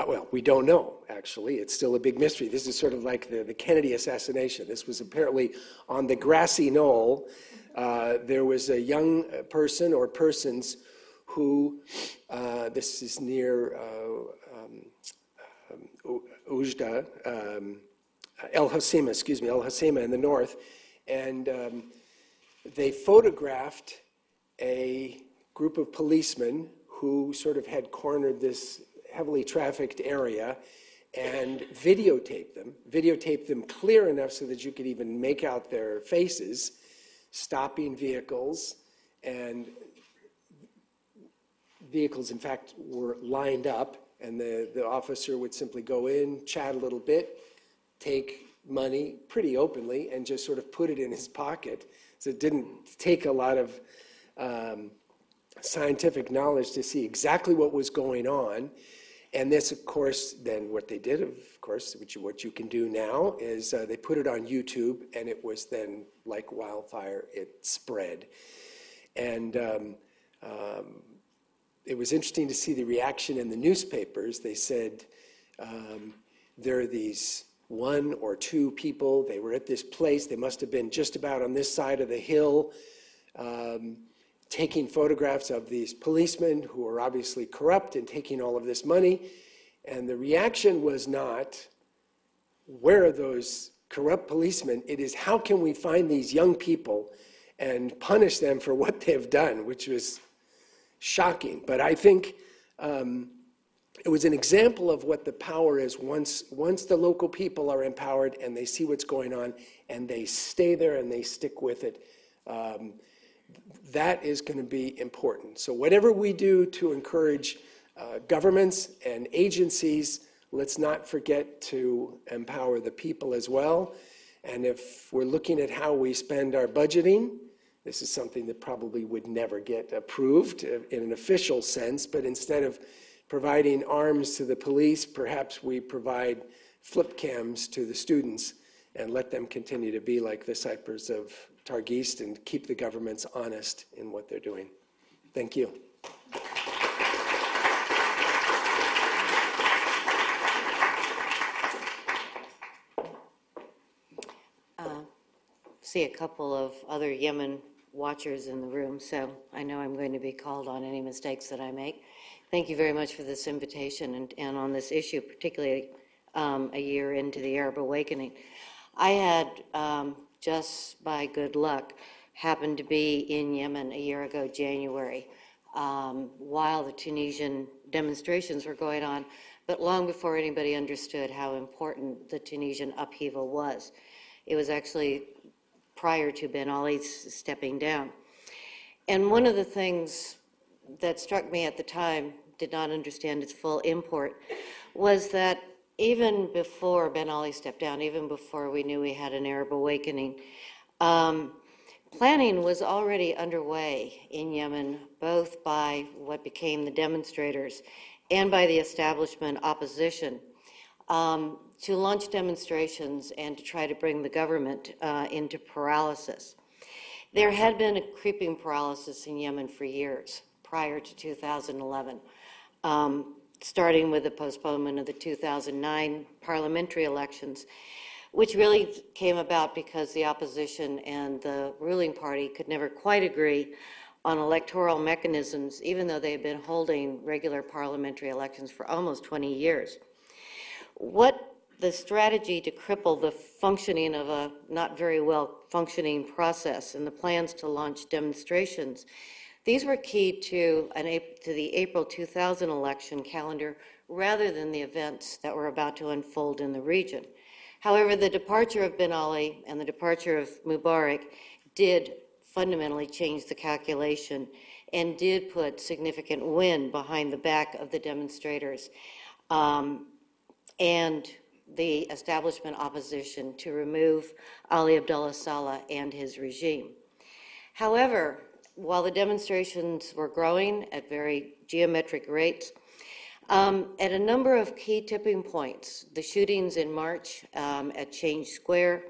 Well, we don't know, actually. It's still a big mystery. This is sort of like the Kennedy assassination. This was apparently on the grassy knoll. There was a young person or persons who, this is near Oujda, El Hoceima in the north, and they photographed a group of policemen who sort of had cornered this heavily trafficked area and videotaped them clear enough so that you could even make out their faces, stopping vehicles, and vehicles, in fact, were lined up, and the officer would simply go in, chat a little bit, take money pretty openly, and just sort of put it in his pocket. So it didn't take a lot of scientific knowledge to see exactly what was going on. And this, of course, then what they did, of course, what you can do now is they put it on YouTube, and it was then like wildfire, it spread. And it was interesting to see the reaction in the newspapers. They said there are these 1 or 2 people, they were at this place, they must have been just about on this side of the hill, taking photographs of these policemen who are obviously corrupt and taking all of this money. And the reaction was not, where are those corrupt policemen? It is, how can we find these young people and punish them for what they've done, which was shocking. But I think it was an example of what the power is once the local people are empowered and they see what's going on and they stay there and they stick with it. That is going to be important. So whatever we do to encourage governments and agencies let's not forget to empower the people as well. And if we're looking at how we spend our budgeting, this is something that probably would never get approved in an official sense, but instead of providing arms to the police, perhaps we provide flip cams to the students and let them continue to be like the Cyprus of Targhist and keep the governments honest in what they're doing. Thank you. See a couple of other Yemen watchers in the room, so I know I'm going to be called on any mistakes that I make. Thank you very much for this invitation and on this issue, particularly a year into the Arab awakening. I had, just by good luck, happened to be in Yemen a year ago, January, while the Tunisian demonstrations were going on, but long before anybody understood how important the Tunisian upheaval was. It was actually prior to Ben Ali's stepping down. And one of the things that struck me at the time, did not understand its full import, was that even before Ben Ali stepped down, even before we knew we had an Arab awakening, planning was already underway in Yemen, both by what became the demonstrators and by the establishment opposition, to launch demonstrations and to try to bring the government into paralysis. There had been a creeping paralysis in Yemen for years prior to 2011, starting with the postponement of the 2009 parliamentary elections, which really came about because the opposition and the ruling party could never quite agree on electoral mechanisms, even though they had been holding regular parliamentary elections for almost 20 years. What the strategy to cripple the functioning of a not very well functioning process and the plans to launch demonstrations, these were key to the April 2000 election calendar rather than the events that were about to unfold in the region. However, the departure of Ben Ali and the departure of Mubarak did fundamentally change the calculation and did put significant wind behind the back of the demonstrators and the establishment opposition to remove Ali Abdullah Saleh and his regime. However, while the demonstrations were growing at very geometric rates, at a number of key tipping points, the shootings in March at Change Square,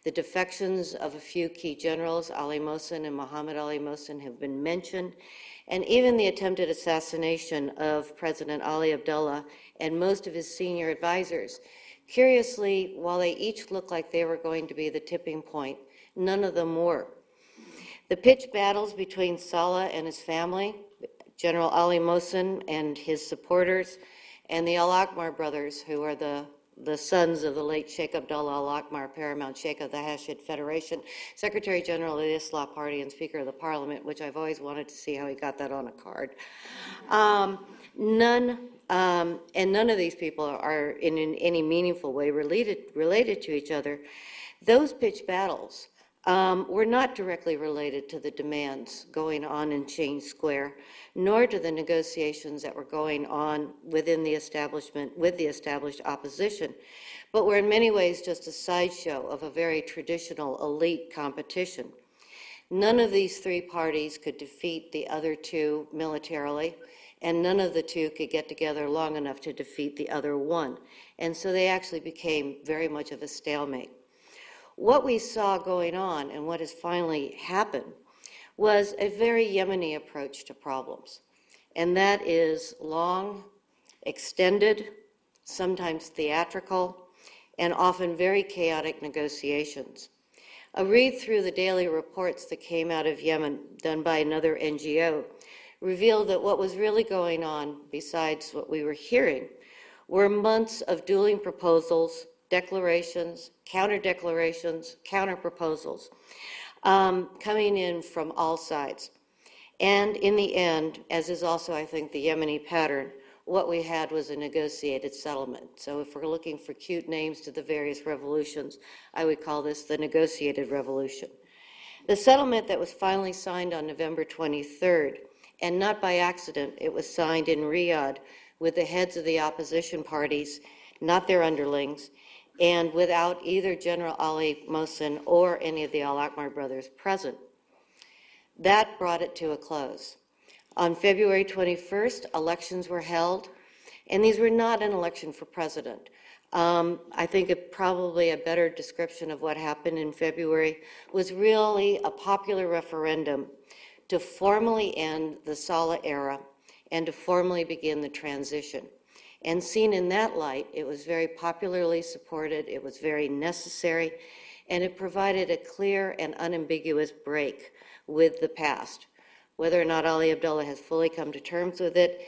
the defections of a few key generals, Ali Mohsen and Mohammed Ali Mohsen, have been mentioned, and even the attempted assassination of President Ali Abdullah and most of his senior advisors. Curiously, while they each looked like they were going to be the tipping point, none of them were. The pitched battles between Saleh and his family, General Ali Mohsen and his supporters, and the Al-Akmar brothers, who are the sons of the late Sheikh Abdullah Al-Akmar, Paramount Sheikh of the Hashid Federation, Secretary General of the Islah Party, and Speaker of the Parliament, which I've always wanted to see how he got that on a card. None of these people are in any meaningful way related to each other. Those pitched battles were not directly related to the demands going on in Change Square, nor to the negotiations that were going on within the establishment with the established opposition, but were in many ways just a sideshow of a very traditional elite competition. None of these three parties could defeat the other two militarily, and none of the two could get together long enough to defeat the other one. And so they actually became very much of a stalemate. What we saw going on and what has finally happened was a very Yemeni approach to problems. And that is long, extended, sometimes theatrical, and often very chaotic negotiations. A read through the daily reports that came out of Yemen, done by another NGO, revealed that what was really going on, besides what we were hearing, were months of dueling proposals, declarations, counter-declarations, counter-proposals, coming in from all sides. And in the end, as is also, I think, the Yemeni pattern, what we had was a negotiated settlement. So if we're looking for cute names to the various revolutions, I would call this the negotiated revolution. The settlement that was finally signed on November 23rd, and not by accident, it was signed in Riyadh with the heads of the opposition parties not their underlings, and without either General Ali Mohsen or any of the Al-Akbar brothers present. That brought it to a close. On February 21st, elections were held, and these were not an election for president. I think probably a better description of what happened in February was really a popular referendum to formally end the Saleh era and to formally begin the transition. And seen in that light, it was very popularly supported, it was very necessary, and it provided a clear and unambiguous break with the past. Whether or not Ali Abdullah has fully come to terms with it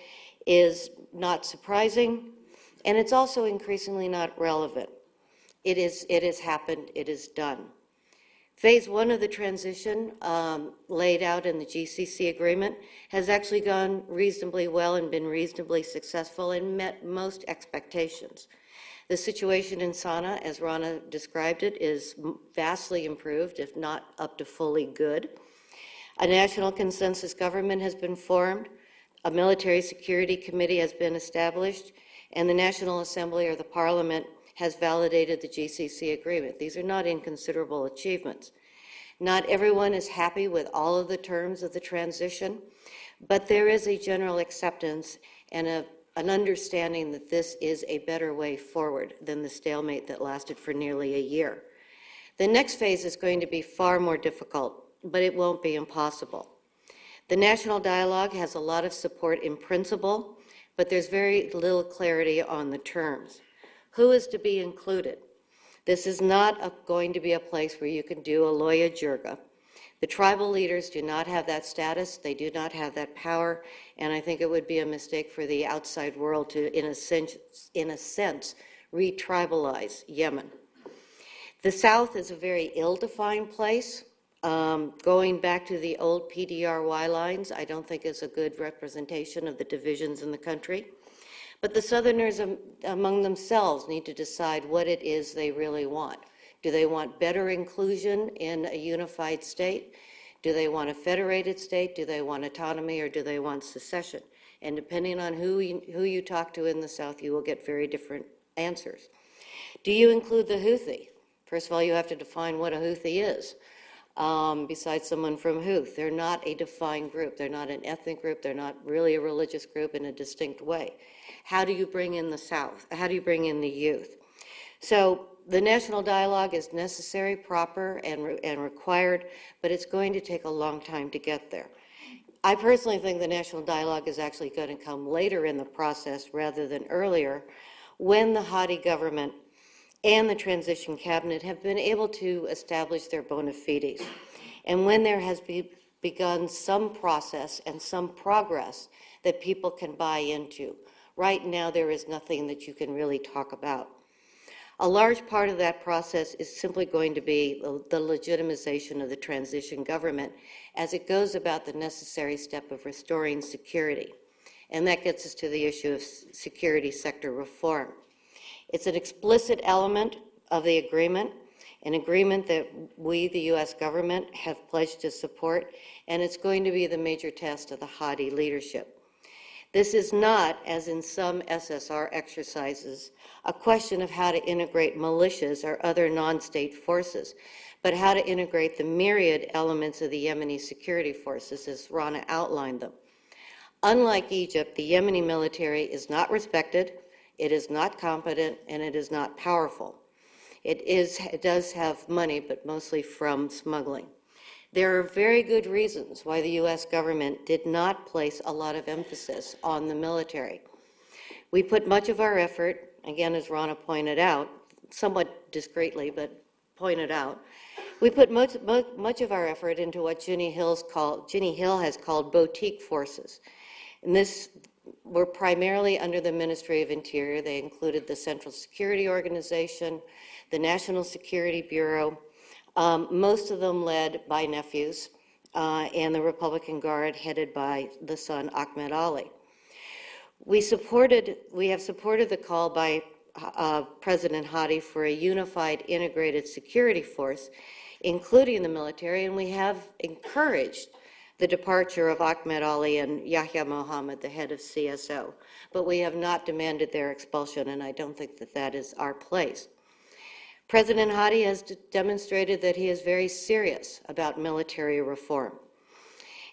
is not surprising, and it's also increasingly not relevant. It has happened, it is done. Phase one of the transition, laid out in the GCC agreement, has actually gone reasonably well and been reasonably successful and met most expectations. The situation in Sana'a, as Rana described it, is vastly improved, if not up to fully good. A national consensus government has been formed, a military security committee has been established, and the National Assembly or the Parliament has validated the GCC agreement. These are not inconsiderable achievements. Not everyone is happy with all of the terms of the transition, but there is a general acceptance and an understanding that this is a better way forward than the stalemate that lasted for nearly a year. The next phase is going to be far more difficult, but it won't be impossible. The national dialogue has a lot of support in principle, but there's very little clarity on the terms. Who is to be included? This is not going to be a place where you can do a loya jirga. The tribal leaders do not have that status, they do not have that power, and I think it would be a mistake for the outside world to, in a sense, re-tribalize Yemen. The South is a very ill-defined place. Going back to the old PDRY lines, I don't think is a good representation of the divisions in the country. But the Southerners among themselves need to decide what it is they really want. Do they want better inclusion in a unified state? Do they want a federated state? Do they want autonomy, or do they want secession? And depending on who you talk to in the South, you will get very different answers. Do you include the Houthi? First of all, you have to define what a Houthi is. Besides someone from Houth, they're not a defined group. They're not an ethnic group. They're not really a religious group in a distinct way. How do you bring in the South? How do you bring in the youth? So the national dialogue is necessary, proper, and required, but it's going to take a long time to get there. I personally think the national dialogue is actually going to come later in the process rather than earlier, when the Hadi government and the transition cabinet have been able to establish their bona fides, and when there has begun some process and some progress that people can buy into. Right now, there is nothing that you can really talk about. A large part of that process is simply going to be the legitimization of the transition government as it goes about the necessary step of restoring security. And that gets us to the issue of security sector reform. It's an explicit element of the agreement, an agreement that we, the U.S. government, have pledged to support, and it's going to be the major test of the Hadi leadership. This is not, as in some SSR exercises, a question of how to integrate militias or other non-state forces, but how to integrate the myriad elements of the Yemeni security forces, as Rana outlined them. Unlike Egypt, the Yemeni military is not respected, it is not competent, and it is not powerful. It does have money, but mostly from smuggling. There are very good reasons why the U.S. government did not place a lot of emphasis on the military. We put much of our effort, again, as Rana pointed out, somewhat discreetly, but pointed out, we put much of our effort into what Ginny Hill has called boutique forces. And this were primarily under the Ministry of Interior. They included the Central Security Organization, the National Security Bureau, most of them led by nephews, and the Republican Guard headed by the son Ahmed Ali. We have supported the call by President Hadi for a unified integrated security force, including the military, and we have encouraged the departure of Ahmed Ali and Yahya Mohammed, the head of CSO. But we have not demanded their expulsion, and I don't think that that is our place. President Hadi has demonstrated that he is very serious about military reform.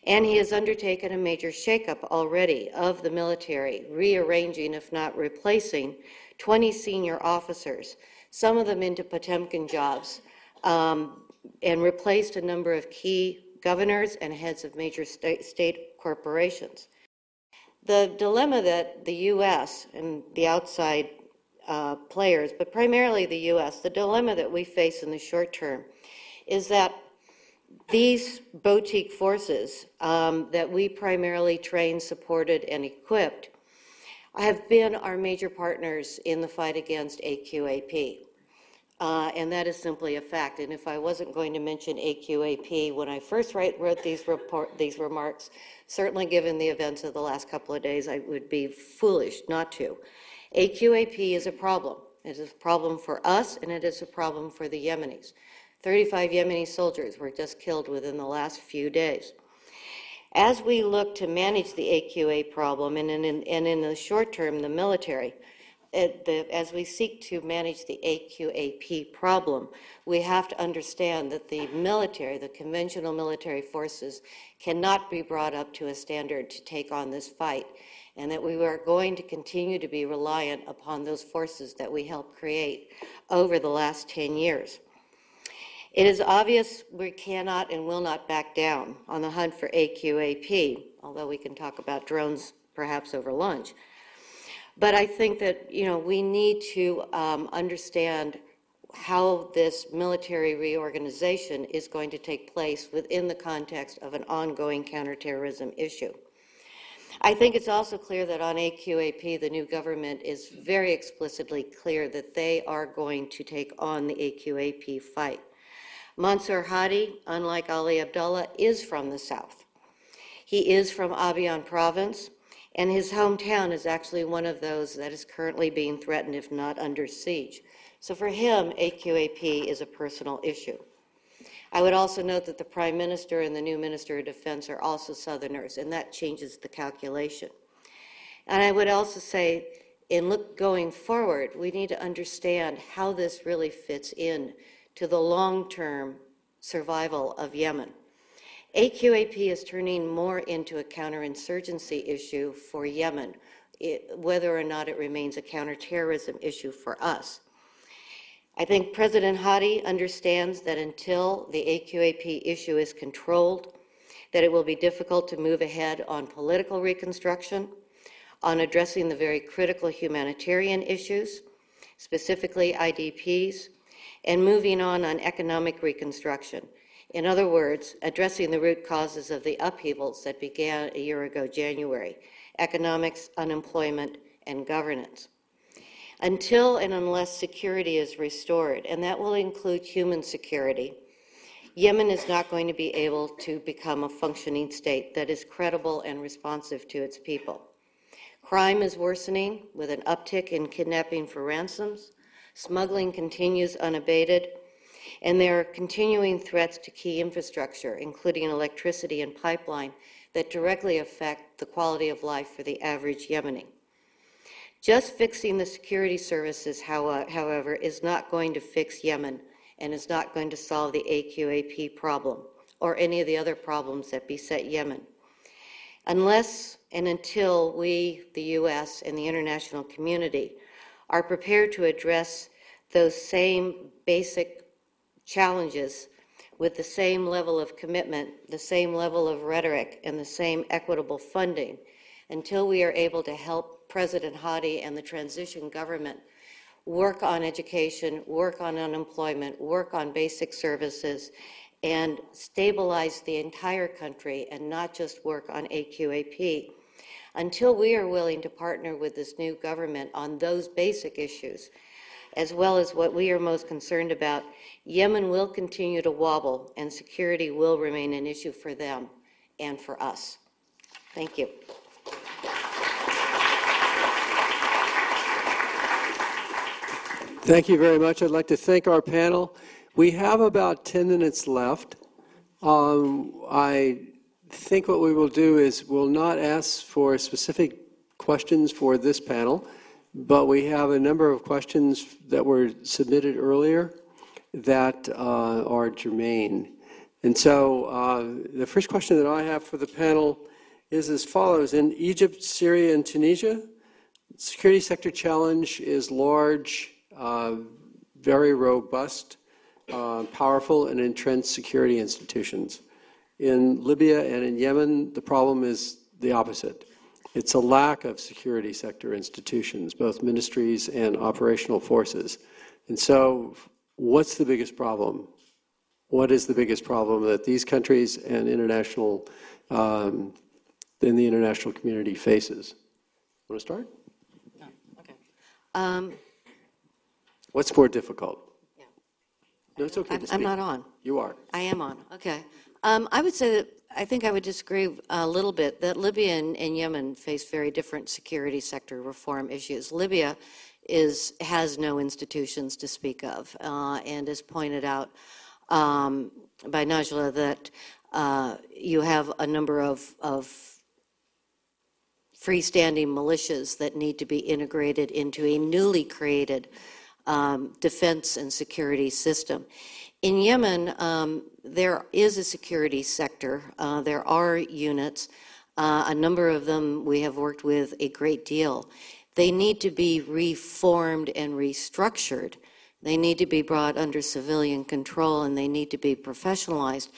And he has undertaken a major shakeup already of the military, rearranging, if not replacing, 20 senior officers, some of them into Potemkin jobs, and replaced a number of key governors and heads of major state corporations. The dilemma that the U.S. and the outside players, but primarily the U.S., the dilemma that we face in the short term is that these boutique forces that we primarily trained, supported, and equipped have been our major partners in the fight against AQAP. And that is simply a fact. And if I wasn't going to mention AQAP when I first wrote these remarks, certainly given the events of the last couple of days, I would be foolish not to. AQAP is a problem. It is a problem for us, and it is a problem for the Yemenis. 35 Yemeni soldiers were just killed within the last few days. As we look to manage the AQA problem, and in the short term, the military, as we seek to manage the AQAP problem, we have to understand that the military, the conventional military forces, cannot be brought up to a standard to take on this fight, and that we are going to continue to be reliant upon those forces that we helped create over the last 10 years. It is obvious we cannot and will not back down on the hunt for AQAP, although we can talk about drones perhaps over lunch. But I think that, we need to understand how this military reorganization is going to take place within the context of an ongoing counterterrorism issue. I think it's also clear that on AQAP, the new government is very explicitly clear that they are going to take on the AQAP fight. Mansour Hadi, unlike Ali Abdullah, is from the south. He is from Abyan province, and his hometown is actually one of those that is currently being threatened, if not under siege. So for him, AQAP is a personal issue. I would also note that the Prime Minister and the new Minister of Defense are also Southerners, and that changes the calculation. And I would also say, going forward, we need to understand how this really fits in to the long-term survival of Yemen. AQAP is turning more into a counterinsurgency issue for Yemen, whether or not it remains a counterterrorism issue for us. I think President Hadi understands that until the AQAP issue is controlled, that it will be difficult to move ahead on political reconstruction, on addressing the very critical humanitarian issues, specifically IDPs, and moving on economic reconstruction. In other words, addressing the root causes of the upheavals that began a year ago, January: economics, unemployment, and governance. Until and unless security is restored, and that will include human security, Yemen is not going to be able to become a functioning state that is credible and responsive to its people. Crime is worsening with an uptick in kidnapping for ransoms. Smuggling continues unabated, and there are continuing threats to key infrastructure, including electricity and pipeline, that directly affect the quality of life for the average Yemeni. Just fixing the security services, however, is not going to fix Yemen and is not going to solve the AQAP problem or any of the other problems that beset Yemen. Unless and until we, the U.S. and the international community, are prepared to address those same basic challenges with the same level of commitment, the same level of rhetoric, and the same equitable funding, until we are able to help President Hadi and the transition government work on education, work on unemployment, work on basic services, and stabilize the entire country and not just work on AQAP. Until we are willing to partner with this new government on those basic issues, as well as what we are most concerned about, Yemen will continue to wobble and security will remain an issue for them and for us. Thank you. Thank you very much. I'd like to thank our panel. We have about 10 minutes left. I think what we will do is we'll not ask for specific questions for this panel, but we have a number of questions that were submitted earlier that are germane. And so the first question that I have for the panel is as follows. In Egypt, Syria, and Tunisia, the security sector challenge is large, very robust, powerful, and entrenched security institutions. In Libya and in Yemen, the problem is the opposite. It's a lack of security sector institutions, both ministries and operational forces. And so what's the biggest problem? What is the biggest problem that these countries and the international community faces? Want to start? No. Okay. What's more difficult? Yeah. No, it's okay to speak. I'm not on. You are. I am on. Okay. I would say that I think I would disagree a little bit that Libya and Yemen face very different security sector reform issues. Libya has no institutions to speak of, and as pointed out by Najla, that you have a number of freestanding militias that need to be integrated into a newly created defense and security system. In Yemen, there is a security sector. There are units. A number of them we have worked with a great deal. They need to be reformed and restructured. They need to be brought under civilian control, and they need to be professionalized.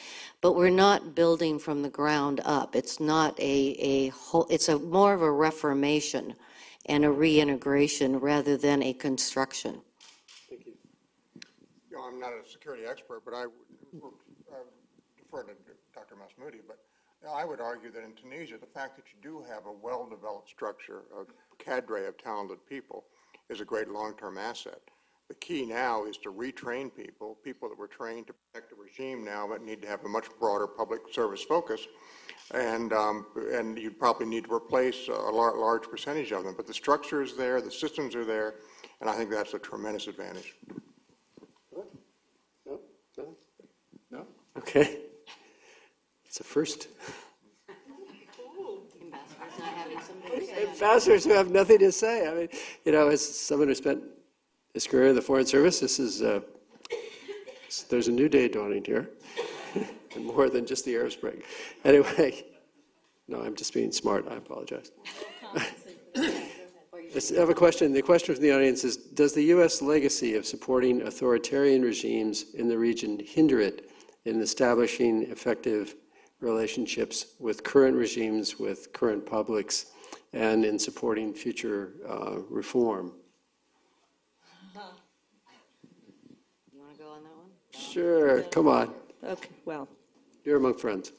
But we're not building from the ground up. It's not it's more of a reformation and a reintegration rather than a construction. Thank you. You know, I'm not a security expert, but I defer to Dr. Masmoudi, but I would argue that in Tunisia, the fact that you do have a well-developed structure, a cadre of talented people, is a great long-term asset. The key now is to retrain people that were trained to protect the regime now, but need to have a much broader public service focus, and you'd probably need to replace a large percentage of them. But the structure is there, the systems are there, and I think that's a tremendous advantage. What? No? No? No? Okay. It's a first. Ambassadors who have nothing to say. I mean, you know, as someone who spent his career in the Foreign Service, there's a new day dawning here, and more than just the Arab Spring. Anyway, no, I'm just being smart. I apologize. I have a question. The question from the audience is, does the U.S. legacy of supporting authoritarian regimes in the region hinder it in establishing effective relationships with current regimes, with current publics, and in supporting future reform? You want to go on that one? Sure, come on. Okay, well. You're among friends.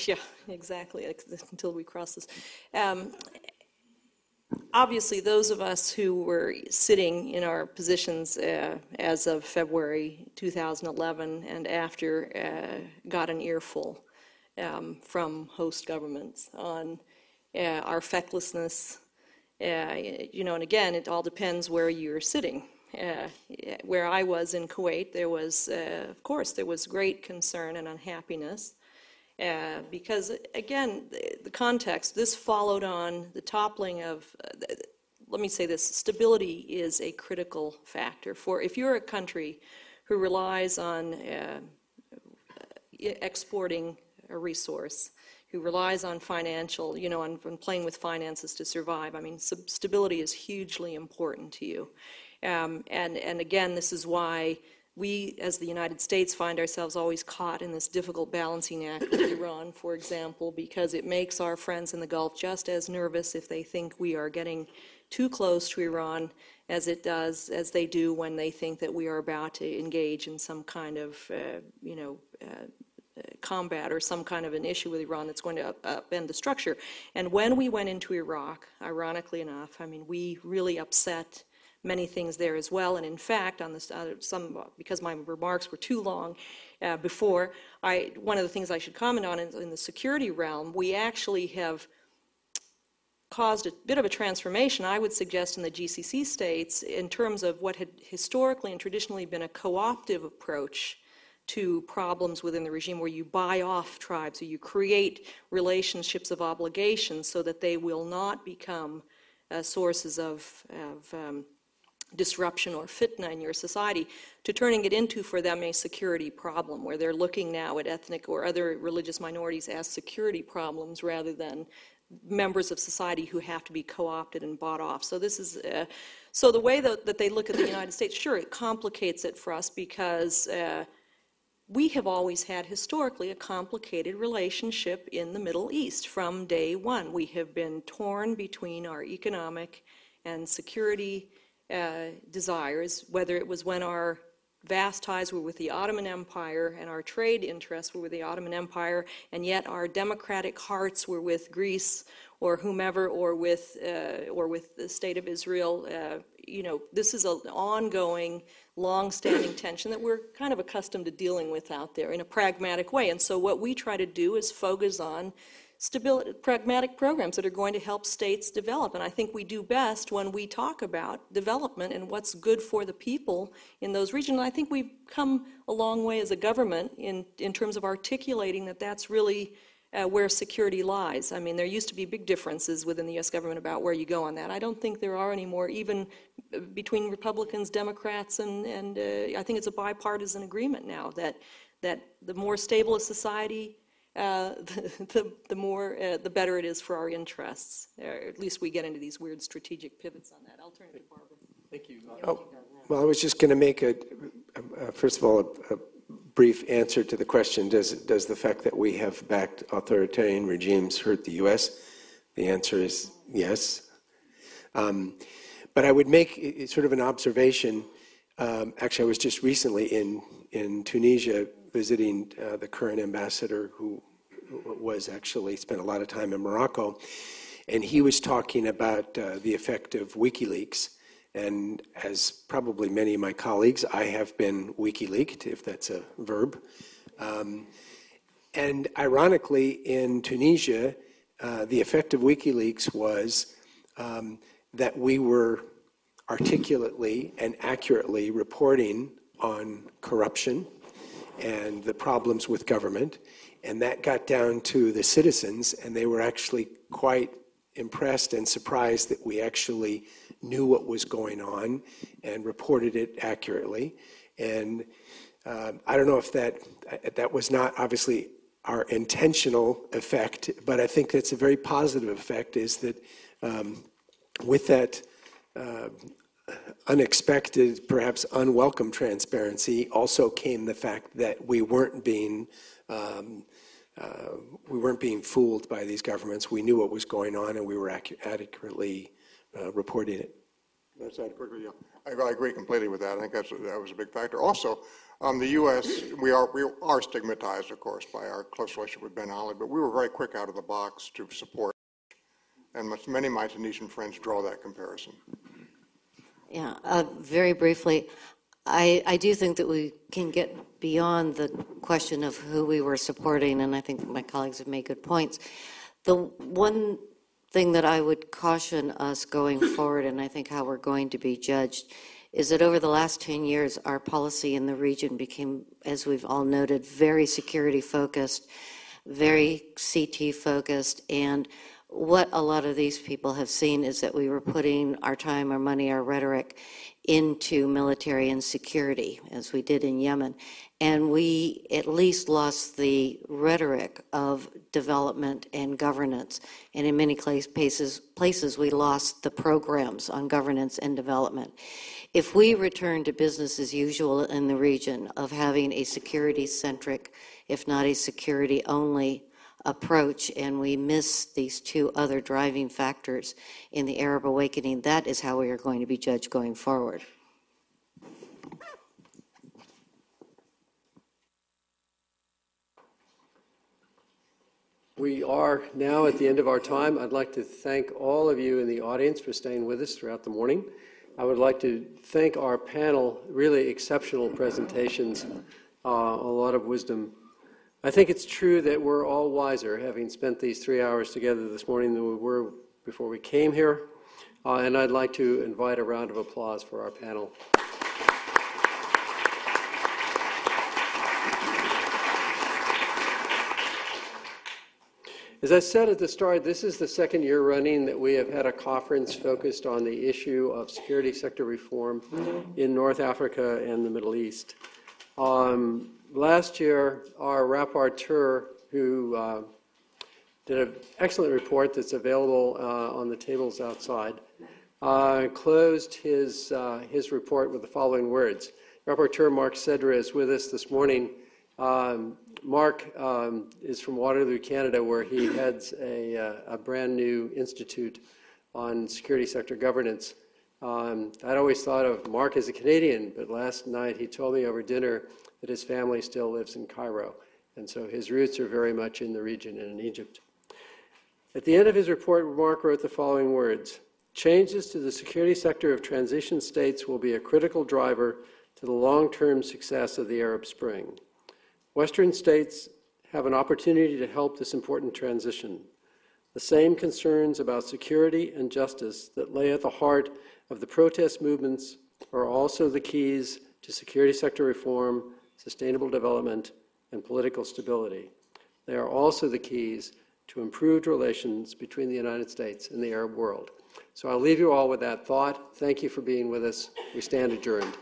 Yeah, exactly, until we cross this. Obviously, those of us who were sitting in our positions as of February 2011 and after got an earful from host governments on our fecklessness, you know, and again, it all depends where you're sitting. Where I was in Kuwait, there was, of course, there was great concern and unhappiness because, again, the context, this followed on the toppling of, let me say this, stability is a critical factor. For if you're a country who relies on exporting a resource, who relies on financial, you know, on playing with finances to survive, I mean, stability is hugely important to you. And again, this is why we, as the United States, find ourselves always caught in this difficult balancing act with Iran, for example, because it makes our friends in the Gulf just as nervous if they think we are getting too close to Iran as they do when they think that we are about to engage in some kind of, you know, combat or some kind of an issue with Iran that's going to upend the structure. And when we went into Iraq, ironically enough, I mean, we really upset many things there as well. And in fact, on this, because my remarks were too long before, one of the things I should comment on is in the security realm, we actually have caused a bit of a transformation, I would suggest, in the GCC states in terms of what had historically and traditionally been a co-optive approach to problems within the regime where you buy off tribes or you create relationships of obligation so that they will not become sources of disruption or fitna in your society, to turning it into, for them, a security problem, where they're looking now at ethnic or other religious minorities as security problems rather than members of society who have to be co-opted and bought off. So this is, so the way that they look at the United States, sure, it complicates it for us because we have always had historically a complicated relationship in the Middle East from day one. We have been torn between our economic and security desires, whether it was when our vast ties were with the Ottoman Empire and our trade interests were with the Ottoman Empire, and yet our democratic hearts were with Greece or whomever, or with the State of Israel. You know, this is an ongoing, long-standing tension that we're kind of accustomed to dealing with out there in a pragmatic way. And so what we try to do is focus on stability, pragmatic programs that are going to help states develop. And I think we do best when we talk about development and what's good for the people in those regions. And I think we've come a long way as a government in terms of articulating that that's really where security lies. I mean, there used to be big differences within the U.S. government about where you go on that. I don't think there are anymore, even between Republicans, Democrats, and I think it's a bipartisan agreement now that the more stable a society, the better it is for our interests. At least we get into these weird strategic pivots on that. I'll turn it to Barbara. Thank you. Well, I was just going to make first of all, a brief answer to the question, does the fact that we have backed authoritarian regimes hurt the U.S.? The answer is yes. But I would make sort of an observation. Actually, I was just recently in Tunisia visiting the current ambassador, who was actually spent a lot of time in Morocco, and he was talking about the effect of WikiLeaks. And as probably many of my colleagues, I have been WikiLeaked, if that's a verb. And ironically, in Tunisia, the effect of WikiLeaks was that we were articulately and accurately reporting on corruption and the problems with government. And that got down to the citizens, and they were actually quite impressed and surprised that we actually knew what was going on and reported it accurately. And I don't know if that was not obviously our intentional effect, but I think that's a very positive effect, is that with that unexpected, perhaps unwelcome transparency also came the fact that we weren't being fooled by these governments. We knew what was going on, and we were adequately reporting it. That's quickly, yeah. I agree completely with that. I think that was a big factor. Also, the U.S., we are stigmatized, of course, by our close relationship with Ben Ali, but we were very quick out of the box to support, and many of my Tunisian friends draw that comparison. Yeah, very briefly, I do think that we can get beyond the question of who we were supporting, and I think my colleagues have made good points. The one thing that I would caution us going forward, and I think how we're going to be judged, is that over the last 10 years, our policy in the region became, as we've all noted, very security-focused, very CT-focused, and what a lot of these people have seen is that we were putting our time, our money, our rhetoric into military and security, as we did in Yemen. And we at least lost the rhetoric of development and governance. And in many places we lost the programs on governance and development. If we return to business as usual in the region of having a security-centric, if not a security-only approach, and we miss these two other driving factors in the Arab awakening, that is how we are going to be judged going forward. We are now at the end of our time. I'd like to thank all of you in the audience for staying with us throughout the morning. I would like to thank our panel, really exceptional presentations, a lot of wisdom. I think it's true that we're all wiser, having spent these 3 hours together this morning, than we were before we came here. And I'd like to invite a round of applause for our panel. As I said at the start, this is the second year running that we have had a conference focused on the issue of security sector reform in North Africa and the Middle East. Last year, our rapporteur, who did an excellent report that's available on the tables outside, closed his report with the following words. Rapporteur Mark Cedra is with us this morning. Mark is from Waterloo, Canada, where he heads a brand new institute on security sector governance. I'd always thought of Mark as a Canadian, but last night he told me over dinner that his family still lives in Cairo, and so his roots are very much in the region and in Egypt. At the end of his report, Mark wrote the following words: changes to the security sector of transition states will be a critical driver to the long-term success of the Arab Spring. Western states have an opportunity to help this important transition. The same concerns about security and justice that lay at the heart of the protest movements are also the keys to security sector reform, sustainable development, and political stability. They are also the keys to improved relations between the United States and the Arab world. So I'll leave you all with that thought. Thank you for being with us. We stand adjourned.